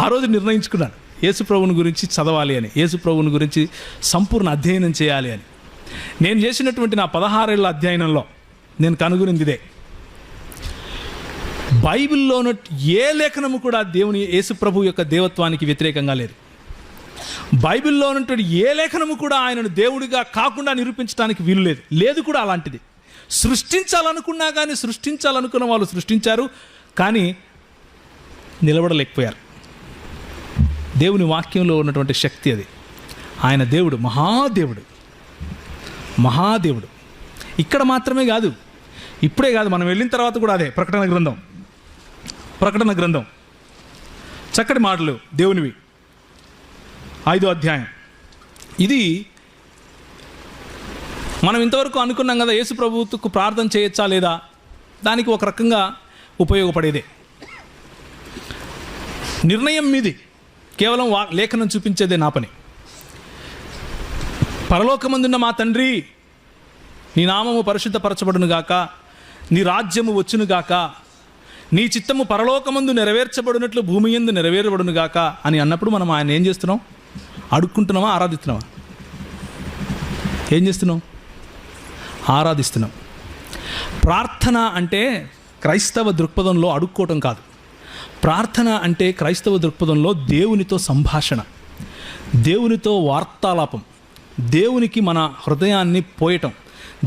ఆ రోజు నిర్ణయించుకున్నాను యేసు ప్రభువుని గురించి చదవాలి అని, యేసు ప్రభువుని గురించి సంపూర్ణ అధ్యయనం చేయాలి అని. నేను చేసినటువంటి నా 16 ఏళ్ళ అధ్యయనంలో నేను కనుగొనింది ఇదే. బైబిల్లో ఉన్న ఏ లేఖనము కూడా దేవుని యేసు ప్రభు యొక్క దేవత్వానికి వ్యతిరేకంగా లేదు. బైబిల్లో ఉన్నటువంటి ఏ లేఖనము కూడా ఆయనను దేవుడిగా కాకుండా నిరూపించడానికి వీలు లేదు కూడా. అలాంటిది సృష్టించాలనుకున్నా కానీ సృష్టించాలనుకున్న వాళ్ళు సృష్టించారు, కానీ నిలబడలేకపోయారు. దేవుని వాక్యంలో ఉన్నటువంటి శక్తి అది. ఆయన దేవుడు, మహాదేవుడు. ఇక్కడ మాత్రమే కాదు, ఇప్పుడే కాదు, మనం వెళ్ళిన తర్వాత కూడా అదే. ప్రకటన గ్రంథం చక్కటి మాటలు దేవునివి, 5వ అధ్యాయం. ఇది మనం ఇంతవరకు అనుకున్నాం కదా, యేసు ప్రభువుకు ప్రార్థన చేయొచ్చా లేదా, దానికి ఒక రకంగా ఉపయోగపడేదే. నిర్ణయం మీది, కేవలం లేఖనం చూపించేదే నా పని. పరలోకమందున్న మా తండ్రి, నీ నామము పరిశుద్ధపరచబడును గాక, నీ రాజ్యము వచ్చును గాక, నీ చిత్తము పరలోకమందు నెరవేర్చబడినట్లు భూమి యందు నెరవేరబడును గాక అని అన్నప్పుడు మనం ఆయన ఏం చేస్తున్నాం? అడుక్కుంటున్నామా? ఆరాధిస్తున్నామా? ఏం చేస్తున్నాం? ఆరాధిస్తున్నాం. ప్రార్థన అంటే క్రైస్తవ దృక్పథంలో అడుక్కోవటం కాదు. ప్రార్థన అంటే క్రైస్తవ దృక్పథంలో దేవునితో సంభాషణ, దేవునితో వార్తాలాపం, దేవునికి మన హృదయాన్ని పోయటం,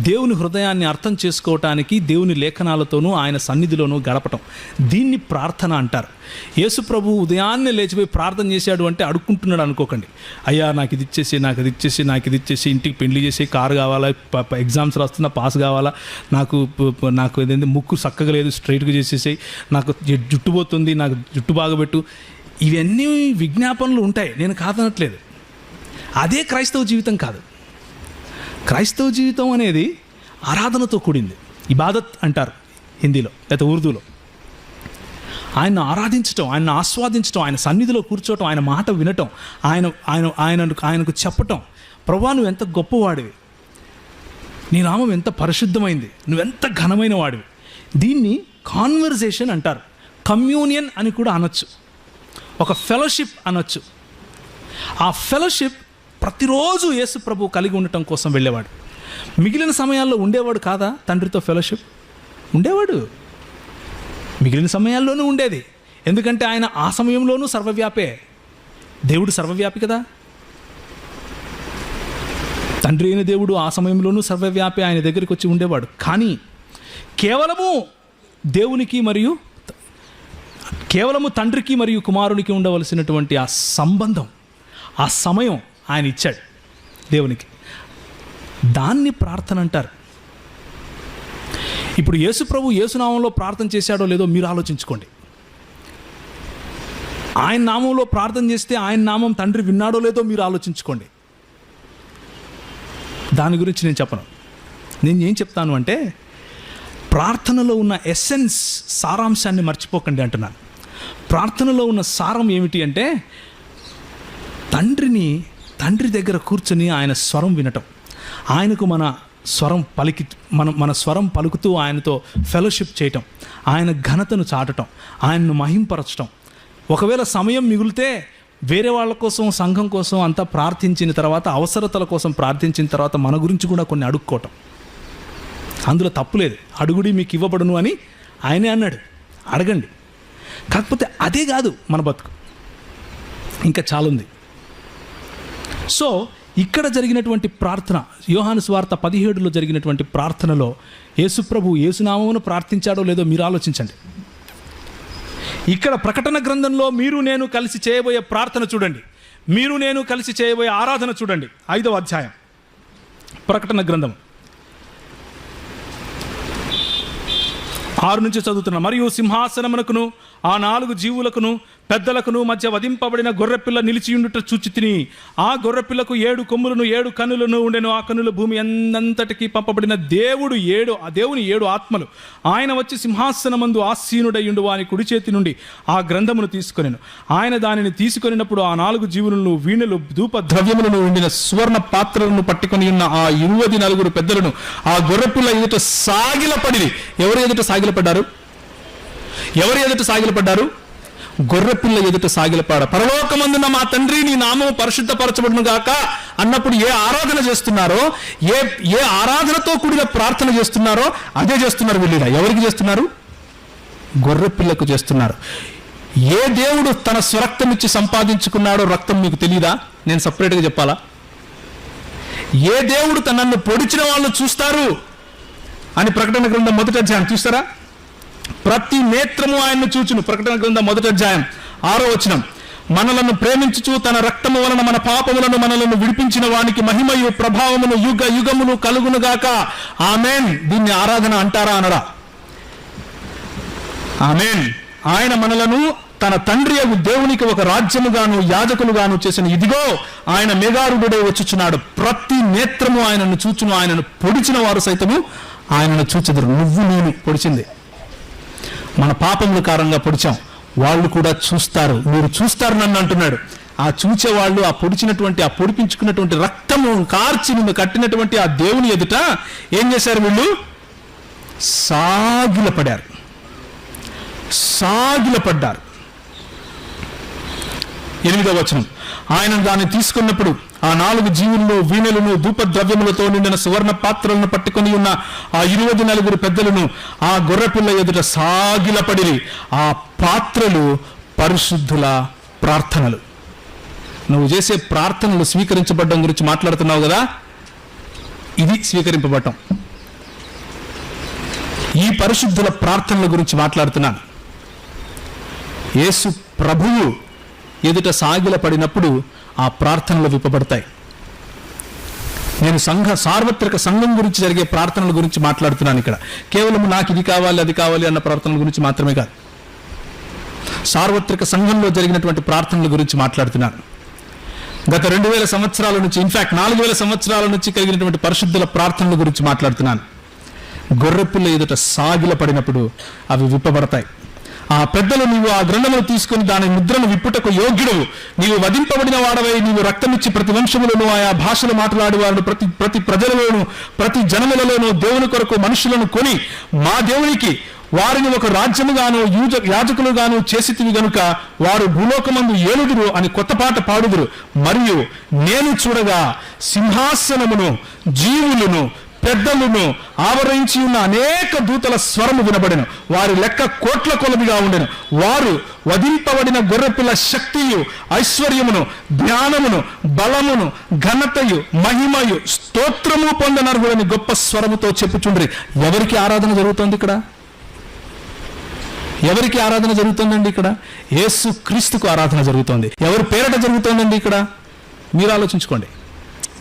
దేవుని హృదయాన్ని అర్థం చేసుకోవటానికి దేవుని లేఖనాలతోనూ ఆయన సన్నిధిలోనూ గడపటం. దీన్ని ప్రార్థన అంటారు. యేసు ప్రభు ఉదయాన్నే లేచిపోయి ప్రార్థన చేశాడు అంటే అడుక్కుంటున్నాడు అనుకోకండి. అయ్యా నాకు ఇది ఇచ్చేసి, నాకు ఇది ఇచ్చేసి, నాకు ఇది ఇచ్చేసి, ఇంటికి పెళ్లి చేసి, కారు కావాలా, ఎగ్జామ్స్ రాస్తున్నా పాస్ కావాలా, నాకు ఏదైతే ముక్కు చక్కగా లేదు స్ట్రైట్గా చేసేసి, నాకు జుట్టు పోతుంది, నాకు జుట్టు బాగబెట్టు, ఇవన్నీ విజ్ఞాపనలు ఉంటాయి, నేను కాదనట్లేదు. అదే క్రైస్తవ జీవితం కాదు. క్రైస్తవ జీవితం అనేది ఆరాధనతో కూడింది. ఇబాదత్ అంటారు హిందీలో లేదా ఉర్దూలో. ఆయన్ను ఆరాధించటం, ఆయన్ని ఆస్వాదించటం, ఆయన సన్నిధిలో కూర్చోవటం, ఆయన మాట వినటం, ఆయనకు చెప్పటం, ప్రభువా నువ్వు ఎంత గొప్పవాడివి, నీ నామం ఎంత పరిశుద్ధమైంది, నువ్వెంత ఘనమైన వాడివి. దీన్ని కాన్వర్జేషన్ అంటారు. కమ్యూనియన్ అని కూడా అనొచ్చు, ఒక ఫెలోషిప్ అనొచ్చు. ఆ ఫెలోషిప్ ప్రతిరోజు యేసు ప్రభు కలిగి ఉండటం కోసం వెళ్ళేవాడు. మిగిలిన సమయాల్లో ఉండేవాడు కాదా? తండ్రితో ఫెలోషిప్ ఉండేవాడు, మిగిలిన సమయాల్లోనూ ఉండేది. ఎందుకంటే ఆయన ఆ సమయంలోనూ సర్వవ్యాపే. దేవుడు సర్వవ్యాపి కదా. తండ్రి అయిన దేవుడు ఆ సమయంలోనూ సర్వవ్యాపి, ఆయన దగ్గరికి వచ్చి ఉండేవాడు. కానీ కేవలము దేవునికి మరియు కేవలము తండ్రికి మరియు కుమారునికి ఉండవలసినటువంటి ఆ సంబంధం, ఆ సమయం ఆయన ఇచ్చాడు దేవునికి. దాన్ని ప్రార్థన అంటారు. ఇప్పుడు యేసుప్రభు యేసునామంలో ప్రార్థన చేశాడో లేదో మీరు ఆలోచించుకోండి. ఆయన నామంలో ప్రార్థన చేస్తే ఆయన నామం తండ్రి విన్నాడో లేదో మీరు ఆలోచించుకోండి. దాని గురించి నేను చెప్పను. నేను ఏం చెప్తాను అంటే, ప్రార్థనలో ఉన్న ఎసెన్స్, సారాంశాన్ని మర్చిపోకండి అంటున్నాను. ప్రార్థనలో ఉన్న సారం ఏమిటి అంటే, తండ్రి దగ్గర కూర్చొని ఆయన స్వరం వినటం, ఆయనకు మన స్వరం పలుకుతూ ఆయనతో ఫెలోషిప్ చేయటం, ఆయన ఘనతను చాటటం, ఆయన్ను మహింపరచటం. ఒకవేళ సమయం మిగిలితే వేరే వాళ్ళ కోసం, సంఘం కోసం అంతా ప్రార్థించిన తర్వాత, అవసరతల కోసం ప్రార్థించిన తర్వాత మన గురించి కూడా కొన్ని అడుక్కోవటం, అందులో తప్పులేదు. అడుగుడి మీకు ఇవ్వబడును అని ఆయనే అన్నాడు, అడగండి. కాకపోతే అదే కాదు మన బతుకు, ఇంకా చాలుంది. సో ఇక్కడ జరిగినటువంటి ప్రార్థన, యోహాను సువార్త 17లో జరిగినటువంటి ప్రార్థనలో యేసుప్రభు యేసునామమును ప్రార్థించాడో లేదో మీరు ఆలోచించండి. ఇక్కడ ప్రకటన గ్రంథంలో మీరు నేను కలిసి చేయబోయే ప్రార్థన చూడండి, మీరు నేను కలిసి చేయబోయే ఆరాధన చూడండి. 5వ అధ్యాయం ప్రకటన గ్రంథం 6 నుంచి చదువుతున్నా. మరియు సింహాసనమునకును ఆ 4 జీవులకును పెద్దలకును మధ్య వధింపబడిన గొర్రెపిల్ల నిలిచియుండుట చూచితిని. ఆ గొర్రెపిల్లకు 7 కొమ్ములను 7 కన్నులను ఉండెను. ఆ కన్నులు భూమి అంతటికి పంపబడిన దేవుని 7 ఆత్మలు. ఆయన వచ్చి సింహాసనమందు ఆసీనుడయ్యుండు వాని కుడి చేతి నుండి ఆ గ్రంథమును తీసుకొనెను. ఆయన దానిని తీసుకొనినప్పుడు ఆ 4 జీవులను, వీణలు, ధూప ద్రవ్యములను ఉండిన సువర్ణ పాత్రలను పట్టుకొని ఉన్న ఆ 24 పెద్దలను ఆ గొర్రెపిల్ల ఎదుట సాగిలపడి. ఎవరు ఎదుట సాగిలపడ్డారు? గొర్రెపిల్ల ఎదుట సాగిలపాడ. పరలోకమందున మా తండ్రి నీ నామము పరిశుద్ధపరచబడును గాక అన్నప్పుడు ఏ ఆరాధన చేస్తున్నారో, ఏ ఆరాధనతో కూడిన ప్రార్థన చేస్తున్నారో అదే చేస్తున్నారు వీళ్ళు. ఎవరికి చేస్తున్నారు? గొర్రెపిల్లకు చేస్తున్నారు. ఏ దేవుడు తన స్వరక్తం ఇచ్చి సంపాదించుకున్నాడో రక్తం మీకు తెలియదా? నేను సపరేట్గా చెప్పాలా? ఏ దేవుడు నన్ను పొడిచిన వాళ్ళు చూస్తారు అని ప్రకటన గ్రంథం 1వ అధ్యాయం చూస్తారా? ప్రతి నేత్రము ఆయన్ను చూచును. ప్రకటన గ్రంథం 1వ అధ్యాయం 6వ వచనం. మనలను ప్రేమించుచు తన రక్తము వలన మన పాపములను మనలను విడిపించిన వానికి మహిమయు ప్రభావమును యుగ యుగములు కలుగునుగాక. ఆమేన్. దీన్ని ఆరాధన అంటారా అనరా? ఆమేన్. ఆయన మనలను తన తండ్రి అగు దేవునికి ఒక రాజ్యముగాను యాజకులుగాను చేసిన. ఇదిగో ఆయన మేఘారూఢుడై వచ్చుచున్నాడు. ప్రతి నేత్రము ఆయనను చూచును. ఆయనను పొడిచిన వారు సైతము ఆయనను చూచెదరు. నువ్వు నేను పొడిచింది మన పాపముల కారణంగా పొడిచాం, వాళ్ళు కూడా చూస్తారు. మీరు చూస్తారు నన్ను అంటున్నాడు. ఆ చూచేవాళ్ళు, ఆ పొడిచినటువంటి, ఆ పొడిపించుకున్నటువంటి రక్తము కార్చి నిన్ను కట్టినటువంటి ఆ దేవుని ఎదుట ఏం చేశారు? వీళ్ళు సాగిలపడ్డారు. 8వ వచనం. ఆయన దాన్ని తీసుకున్నప్పుడు ఆ 4 జీవులను, వీణలను, ధూపద్రవ్యములతో నిండిన సువర్ణ పాత్రలను పట్టుకొని ఉన్న ఆ 24 పెద్దలను ఆ గొర్రెపిల్ల ఎదుట సాగిలపడి. ఆ పాత్రలు పరిశుద్ధుల ప్రార్థనలు. నువ్వు చేసే ప్రార్థనలు స్వీకరించబడడం గురించి మాట్లాడుతున్నావు కదా, ఇది స్వీకరింపబడటం. ఈ పరిశుద్ధుల ప్రార్థనల గురించి మాట్లాడుతున్నాను. యేసు ప్రభువు ఎదుట సాగిలపడినప్పుడు ఆ ప్రార్థనలు విప్పబడతాయి. నేను సార్వత్రిక సంఘం గురించి జరిగే ప్రార్థనల గురించి మాట్లాడుతున్నాను. ఇక్కడ కేవలం నాకు ఇది కావాలి, అది కావాలి అన్న ప్రార్థనల గురించి మాత్రమే కాదు, సార్వత్రిక సంఘంలో జరిగినటువంటి ప్రార్థనల గురించి మాట్లాడుతున్నాను. గత 2000 సంవత్సరాల నుంచి, ఇన్ఫాక్ట్ 4000 సంవత్సరాల నుంచి కలిగినటువంటి పరిశుద్ధుల ప్రార్థనల గురించి మాట్లాడుతున్నాను. గొర్రెపిల్ల ఎదుట సాగిలపడినప్పుడు అవి విప్పబడతాయి. ఆ పెద్దలు, నీవు ఆ గ్రంథమును తీసుకుని దాని ముద్రను విప్పుటకు యోగ్యుడు, నీవు వధింపబడిన వాడవై, నీవు రక్తమిచ్చి ప్రతి వంశములను, ఆయా భాషలు మాట్లాడేవాడు ప్రతి ప్రజలలోను, ప్రతి జనములలోనూ దేవుని కొరకు మనుషులను కొని మా దేవునికి వారిని ఒక రాజ్యముగాను యాజకులుగాను చేసితివి గనుక వారు భూలోకమందు ఏలుదురు అని కొత్త పాట పాడుదురు. మరియు నేను చూడగా సింహాసనమును, జీవులను, పెద్దలను ఆవరించి ఉన్న అనేక దూతల స్వరము వినబడెను. వారి లెక్క కోట్ల కొలదిగా ఉండెను. వారు వధింపబడిన గొర్రెపిల్ల శక్తియు, ఐశ్వర్యమును, జ్ఞానమును, బలమును, ఘనతయు, మహిమయు, స్తోత్రము పొందనర్హులని గొప్ప స్వరముతో చెప్పుచుండ్రి. ఎవరికి ఆరాధన జరుగుతోంది ఇక్కడ? ఎవరికి ఆరాధన జరుగుతుందండి ఇక్కడ? యేసు క్రీస్తుకు ఆరాధన జరుగుతోంది. ఎవరి పేరట జరుగుతోందండి ఇక్కడ? మీరు ఆలోచించుకోండి,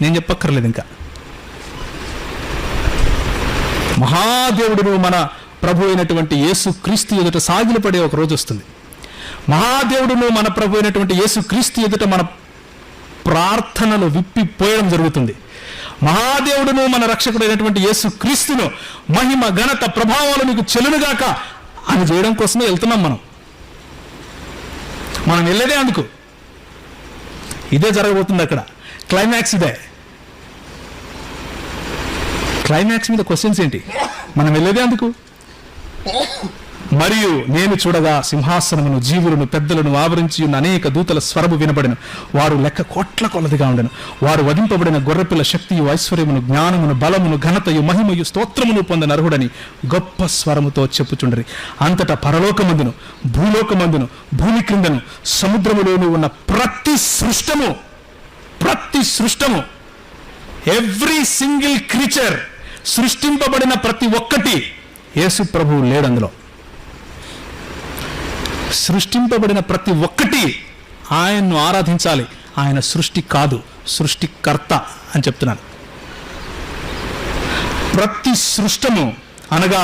నేను చెప్పక్కర్లేదు. ఇంకా మహాదేవుడును మన ప్రభు అయినటువంటి యేసు క్రీస్తు ఎదుట సాగిలపడే ఒక రోజు వస్తుంది. మహాదేవుడును మన ప్రభు అయినటువంటి యేసు క్రీస్తు ఎదుట మన ప్రార్థనలు విప్పిపోయడం జరుగుతుంది. మహాదేవుడును మన రక్షకుడైనటువంటి యేసు క్రీస్తును మహిమ ఘనత ప్రభావాలు మీకు చెల్లునుగాక అని చేయడం కోసమే వెళ్తున్నాం. మనం వెళ్ళేదే అందుకు. ఇదే జరగబోతుంది అక్కడ. క్లైమాక్స్ ఇదే. క్లైమాక్స్ మీద క్వశ్చన్స్ ఏంటి? మనం వెళ్ళేదే అందుకు. మరియు నేను చూడగా సింహాసనమును, జీవులను, పెద్దలను ఆవరించి ఉన్న అనేక దూతల స్వరము వినబడిన. వారు లెక్క కోట్ల కొలదిగా ఉండెను. వారు వధింపబడిన గొర్రెపిల్ల శక్తియు, ఐశ్వర్యమును, జ్ఞానమును, బలమును, ఘనతయు, మహిమయు, స్తోత్రమును పొందిన అర్హుడని గొప్ప స్వరముతో చెప్పుచుండరి. అంతటా పరలోకమందును, భూలోకమందును, భూమి క్రిందను, సముద్రములోను ఉన్న ప్రతి సృష్టము, ఎవ్రీ సింగిల్ క్రీచర్, సృష్టింపబడిన ప్రతి ఒక్కటి, యేసు ప్రభువు లేడందులో. సృష్టింపబడిన ప్రతి ఒక్కటి ఆయన్ను ఆరాధించాలి. ఆయన సృష్టి కాదు, సృష్టికర్త అని చెప్తున్నాను. ప్రతి సృష్టము అనగా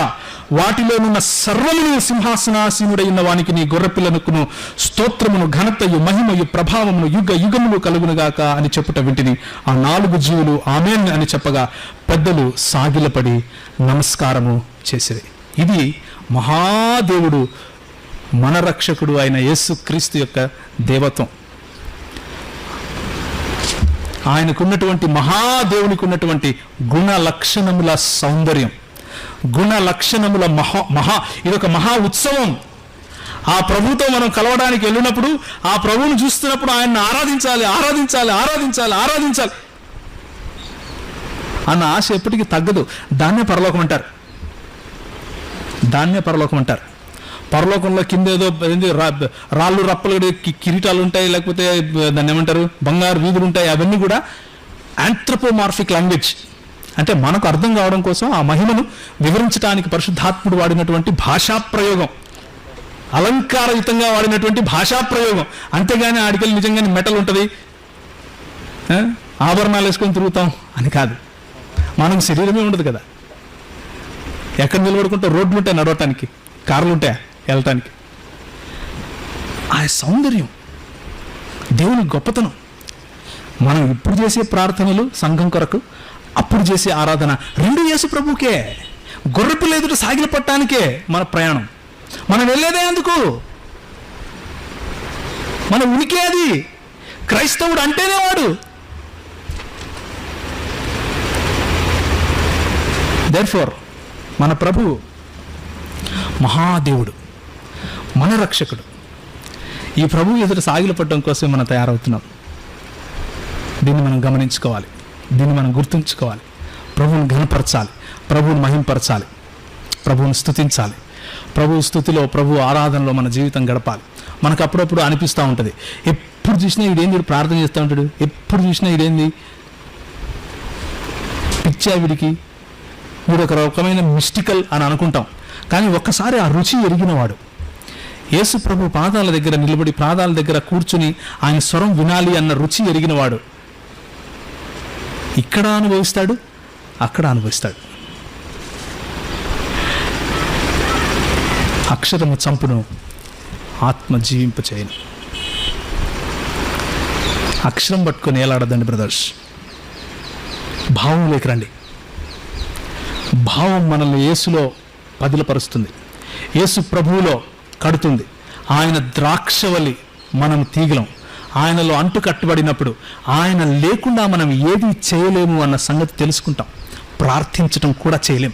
వాటిలోనున్న సర్వమును సింహాసనాసీనుడైన వానికి నీ గొర్రెపిల్లనుకును స్తోత్రమును, ఘనతయు, మహిమయు, ప్రభావమును యుగ యుగములు కలుగునుగాక అని చెప్పుట వింటిని. ఆ 4 జీవులు ఆమేన్ అని చెప్పగా పెద్దలు సాగిలపడి నమస్కారము చేసిరి. ఇది మహాదేవుడు మన రక్షకుడు అయిన యేసు క్రీస్తు యొక్క దేవత్వం. ఆయనకున్నటువంటి మహాదేవునికి ఉన్నటువంటి గుణ లక్షణముల సౌందర్యం, గుణ లక్షణముల ఇదొక మహా ఉత్సవం. ఆ ప్రభుతో మనం కలవడానికి వెళ్ళినప్పుడు, ఆ ప్రభువును చూస్తున్నప్పుడు ఆయన్ని ఆరాధించాలి అన్న ఆశ ఎప్పటికీ తగ్గదు. దాన్నే పరలోకం అంటారు. పరలోకంలో కింద ఏదో రాళ్ళు రప్పలు కిరీటాలు ఉంటాయి, లేకపోతే దాన్ని ఏమంటారు, బంగారు వీధులు ఉంటాయి. అవన్నీ కూడా ఆంథ్రోపోమార్ఫిక్ లాంగ్వేజ్. అంటే మనకు అర్థం కావడం కోసం ఆ మహిమను వివరించడానికి పరిశుద్ధాత్ముడు వాడినటువంటి భాషా ప్రయోగం, అలంకారయుతంగా వాడినటువంటి భాషా ప్రయోగం. అంతేగాని ఆడికెళ్ళి నిజంగానే మెటల్ ఉంటుంది, ఆభరణాలు వేసుకొని తిరుగుతాం అని కాదు. మనకు శరీరమే ఉండదు కదా. ఎక్కడ నిలబడుకుంటే రోడ్లు ఉంటాయి నడవటానికి, కార్లు ఉంటాయా వెళ్ళటానికి. ఆ సౌందర్యం, దేవుని గొప్పతనం. మనం ఇప్పుడు చేసే ప్రార్థనలు సంఘం కొరకు, అప్పుడు చేసే ఆరాధన రెండు యేసు ప్రభుకే. గొర్రెపిల్ల ఎదుట సాగిల పట్టడానికే మన ప్రయాణం. మనం వెళ్ళేదే అందుకు. మన ఉనికి అది. క్రైస్తవుడు అంటేనే వాడు. దేర్ఫోర్ మన ప్రభువు మహాదేవుడు, మన రక్షకుడు. ఈ ప్రభువు ఎదుట సాగిల పట్టడం కోసం మనం తయారవుతున్నాం. దీన్ని మనం గమనించుకోవాలి, దీన్ని మనం గుర్తుంచుకోవాలి. ప్రభువుని ఘనపరచాలి, ప్రభువుని మహింపరచాలి, ప్రభువుని స్తుతించాలి. ప్రభు స్తుతిలో, ప్రభు ఆరాధనలో మన జీవితం గడపాలి. మనకు అప్పుడప్పుడు అనిపిస్తూ ఉంటుంది, ఎప్పుడు చూసినా ఇదేంది ప్రార్థన చేస్తూ ఉంటాడు, ఎప్పుడు చూసినా ఇదేంది పిచ్చా వీడికి, వీడు ఒక రకమైన మిస్టికల్ అని అనుకుంటాం. కానీ ఒక్కసారి ఆ రుచి ఎరిగినవాడు, యేసు ప్రభు పాదాల దగ్గర నిలబడి, పాదాల దగ్గర కూర్చుని ఆయన స్వరం వినాలి అన్న రుచి ఎరిగినవాడు ఇక్కడ అనుభవిస్తాడు, అక్కడ అనుభవిస్తాడు. అక్షరము చంపును, ఆత్మ జీవింప చేయను. అక్షరం పట్టుకొని ఏలాడదండి బ్రదర్స్. భావంలోకి రండి. భావం మనల్ని యేసులో పదిలపరుస్తుంది, యేసు ప్రభువులో కడుతుంది. ఆయన ద్రాక్షవల్లి, మనం తీగలం. ఆయనలో అంటు కట్టుబడినప్పుడు ఆయన లేకుండా మనం ఏది చేయలేము అన్న సంగతి తెలుసుకుంటాం. ప్రార్థించటం కూడా చేయలేం.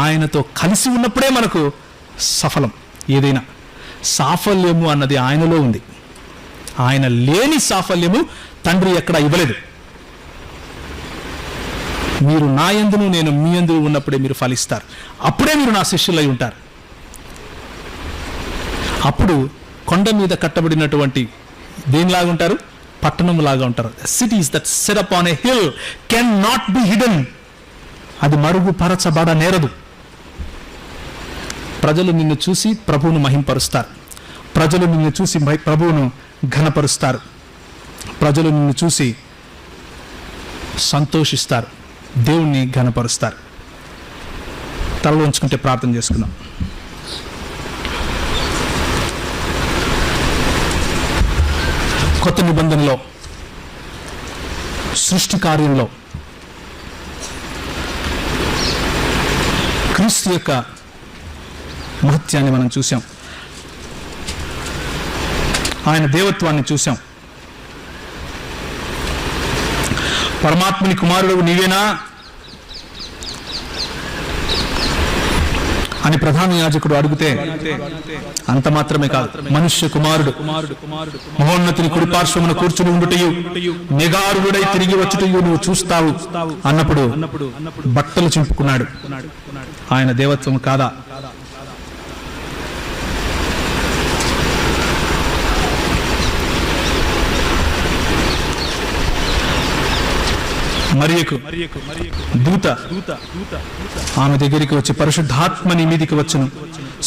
ఆయనతో కలిసి ఉన్నప్పుడే మనకు సఫలం. ఏదైనా సాఫల్యము అన్నది ఆయనలో ఉంది. ఆయన లేని సాఫల్యము తండ్రి ఎక్కడ ఇవ్వలేదు. మీరు నా యందును నేను మీ యందు ఉన్నప్పుడే మీరు ఫలిస్తారు. అప్పుడే మీరు నా శిష్యులై ఉంటారు. అప్పుడు కొండ మీద కట్టబడినటువంటి దేనిలాగా ఉంటారు? పట్టణం లాగా ఉంటారు. Cities that set up on a hill can not be hidden. అది మరుగుపరచబడ నేరదు. ప్రజలు నిన్ను చూసి ప్రభువును మహింపరుస్తారు. ప్రజలు నిన్ను చూసి ప్రభువును ఘనపరుస్తారు. ప్రజలు నిన్ను చూసి సంతోషిస్తారు, దేవుణ్ణి ఘనపరుస్తారు. తలలో ఉంచుకుంటే ప్రార్థన చేసుకుందాం. కొత్త నిబంధనలో సృష్టి కార్యంలో క్రీస్తు యొక్క మహత్యాన్ని మనం చూసాం. ఆయన దేవత్వాన్ని చూసాం. పరమాత్మని కుమారుడు నీవేనా అని ప్రధాన యాజకుడు అడిగితే అంత మాత్రమే కాదు, మనుష్య కుమారుడు మహోన్నతిని కుడిపార్శ్వమున కూర్చుని ఉండుటయు మెగారుడై తిరిగి వచ్చుటయు నువ్వు చూస్తావు అన్నప్పుడు బట్టలు చింపుకున్నాడు. ఆయన దేవత్వం కాదా? మరియకు దూత ఆమె దగ్గరికి వచ్చి పరిశుద్ధాత్మ నీ మీదికి వచ్చును,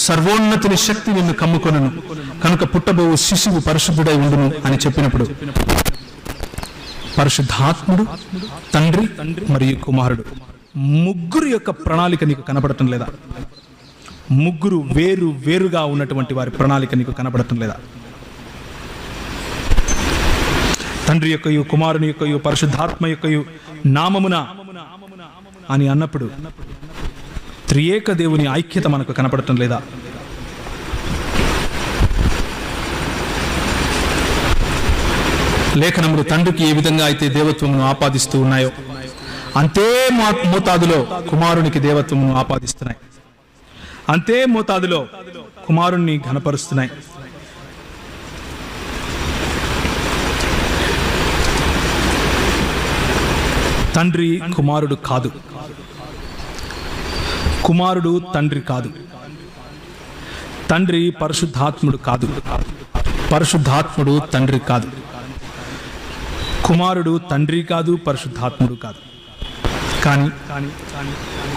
సర్వోన్నతుని శక్తి నిన్ను కమ్ముకొనును, కనుక పుట్టబోవు శిశువు పరిశుద్ధుడై ఉండును అని చెప్పినప్పుడు పరిశుద్ధాత్ముడు, తండ్రి మరియు కుమారుడు ముగ్గురు యొక్క ప్రణాళిక నీకు కనబడటం లేదా? ముగ్గురు వేరుగా ఉన్నటువంటి వారి ప్రణాళిక నీకు కనబడటం లేదా? తండ్రి యొక్కయు కుమారుని యొక్కయు పరిశుద్ధాత్మ యొక్కయు నామమున అని అన్నప్పుడు త్రియేక దేవుని ఐక్యత మనకు కనపడటం లేదా? లేఖనములు తండ్రికి ఏ విధంగా అయితే దేవత్వమును ఆపాదిస్తూ ఉన్నాయో అంతే మోతాదులో కుమారునికి దేవత్వమును ఆపాదిస్తున్నాయి, అంతే మోతాదులో కుమారుణ్ణి ఘనపరుస్తున్నాయి. తండ్రి కుమారుడు కాదు, కుమారుడు తండ్రి కాదు, తండ్రి పరిశుద్ధాత్ముడు కాదు, పరిశుద్ధాత్ముడు తండ్రి కాదు, కుమారుడు తండ్రి కాదు, పరిశుద్ధాత్ముడు కాదు. కానీ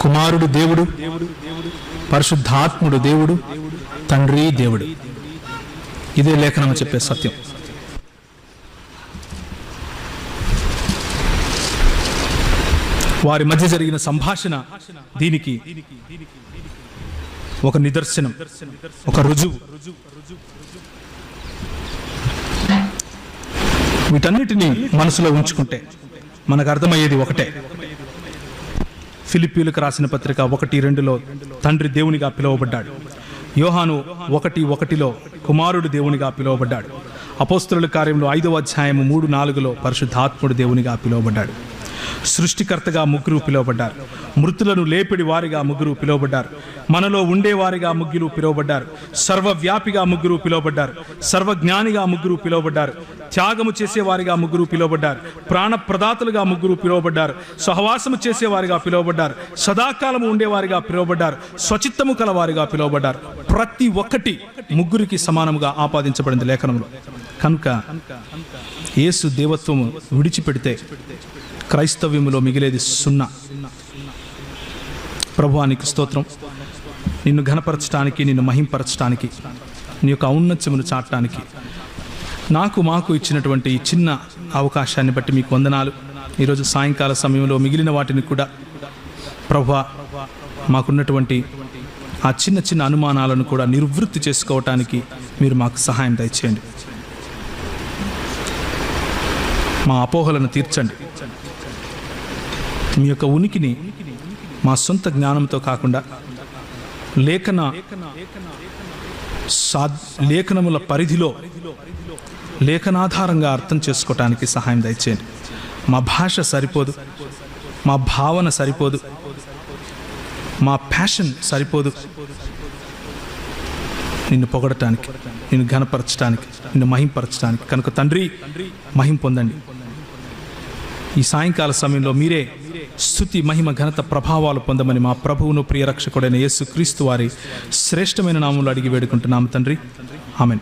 కుమారుడు దేవుడు, పరిశుద్ధాత్ముడు దేవుడు, తండ్రి దేవుడు. ఇదే లేఖనం చెప్పే సత్యం. వారి మధ్య జరిగిన సంభాషణ దీనికి ఒక నిదర్శనం, ఒక రుజువు. వీటన్నిటినీ మనసులో ఉంచుకుంటే మనకు అర్థమయ్యేది ఒకటే. ఫిలిప్పీయులకు రాసిన పత్రిక 1:2లో తండ్రి దేవునిగా పిలువబడ్డాడు. యోహాను 1:1లో కుమారుడు దేవునిగా పిలువబడ్డాడు. అపోస్తలుల కార్యంలో 5వ అధ్యాయము 3-4లో పరిశుద్ధాత్ముడు దేవునిగా పిలువబడ్డాడు. సృష్టికర్తగా ముగ్గురు పిలువబడ్డారు. మృతులను లేపిడి వారిగా ముగ్గురు పిలువబడ్డారు. మనలో ఉండేవారిగా ముగ్గురు పిలువబడ్డారు. సర్వవ్యాపిగా ముగ్గురు పిలువబడ్డారు. సర్వజ్ఞానిగా ముగ్గురు పిలువబడ్డారు. త్యాగము చేసేవారిగా ముగ్గురు పిలువబడ్డారు. ప్రాణప్రదాతలుగా ముగ్గురు పిలువబడ్డారు. సహవాసము చేసేవారిగా పిలువబడ్డారు. సదాకాలము ఉండేవారిగా పిలువబడ్డారు. స్వచిత్తము కలవారిగా పిలువబడ్డారు. ప్రతి ఒక్కటి ముగ్గురికి సమానముగా ఆపాదించబడింది లేఖనంలో. కనుక యేసు దేవత్వము విడిచిపెడితే క్రైస్తవ్యములో మిగిలేది సున్నా. ప్రభువానికి స్తోత్రం. నిన్ను ఘనపరచడానికి, నిన్ను మహింపరచడానికి, నీ యొక్క ఔన్నత్యమును చాటడానికి మాకు ఇచ్చినటువంటి ఈ చిన్న అవకాశాన్ని బట్టి మీకు వందనాలు. ఈరోజు సాయంకాల సమయంలో మిగిలిన వాటిని కూడా ప్రభువా మాకున్నటువంటి ఆ చిన్న చిన్న అనుమానాలను కూడా నిర్వృత్తి చేసుకోవటానికి మీరు మాకు సహాయం దయచేయండి. మా అపోహలను తీర్చండి. మీ యొక్క ఉనికిని మా సొంత జ్ఞానంతో కాకుండా లేఖనముల పరిధిలో లేఖనాధారంగా అర్థం చేసుకోవటానికి సహాయం దయచేయండి. మా భాష సరిపోదు, మా భావన సరిపోదు, మా ప్యాషన్ సరిపోదు నిన్ను పొగడటానికి, నిన్ను ఘనపరచడానికి, నిన్ను మహింపరచడానికి. కనుక తండ్రి మహిం పొందండి. ఈ సాయంకాల సమయంలో మీరే స్తుతి, మహిమ, ఘనత, ప్రభావాలు పొందమని మా ప్రభువును ప్రియరక్షకుడైన యేసు క్రీస్తు వారి శ్రేష్టమైన నామములో అడిగి వేడుకుంటున్నాము తండ్రి. ఆమేన్.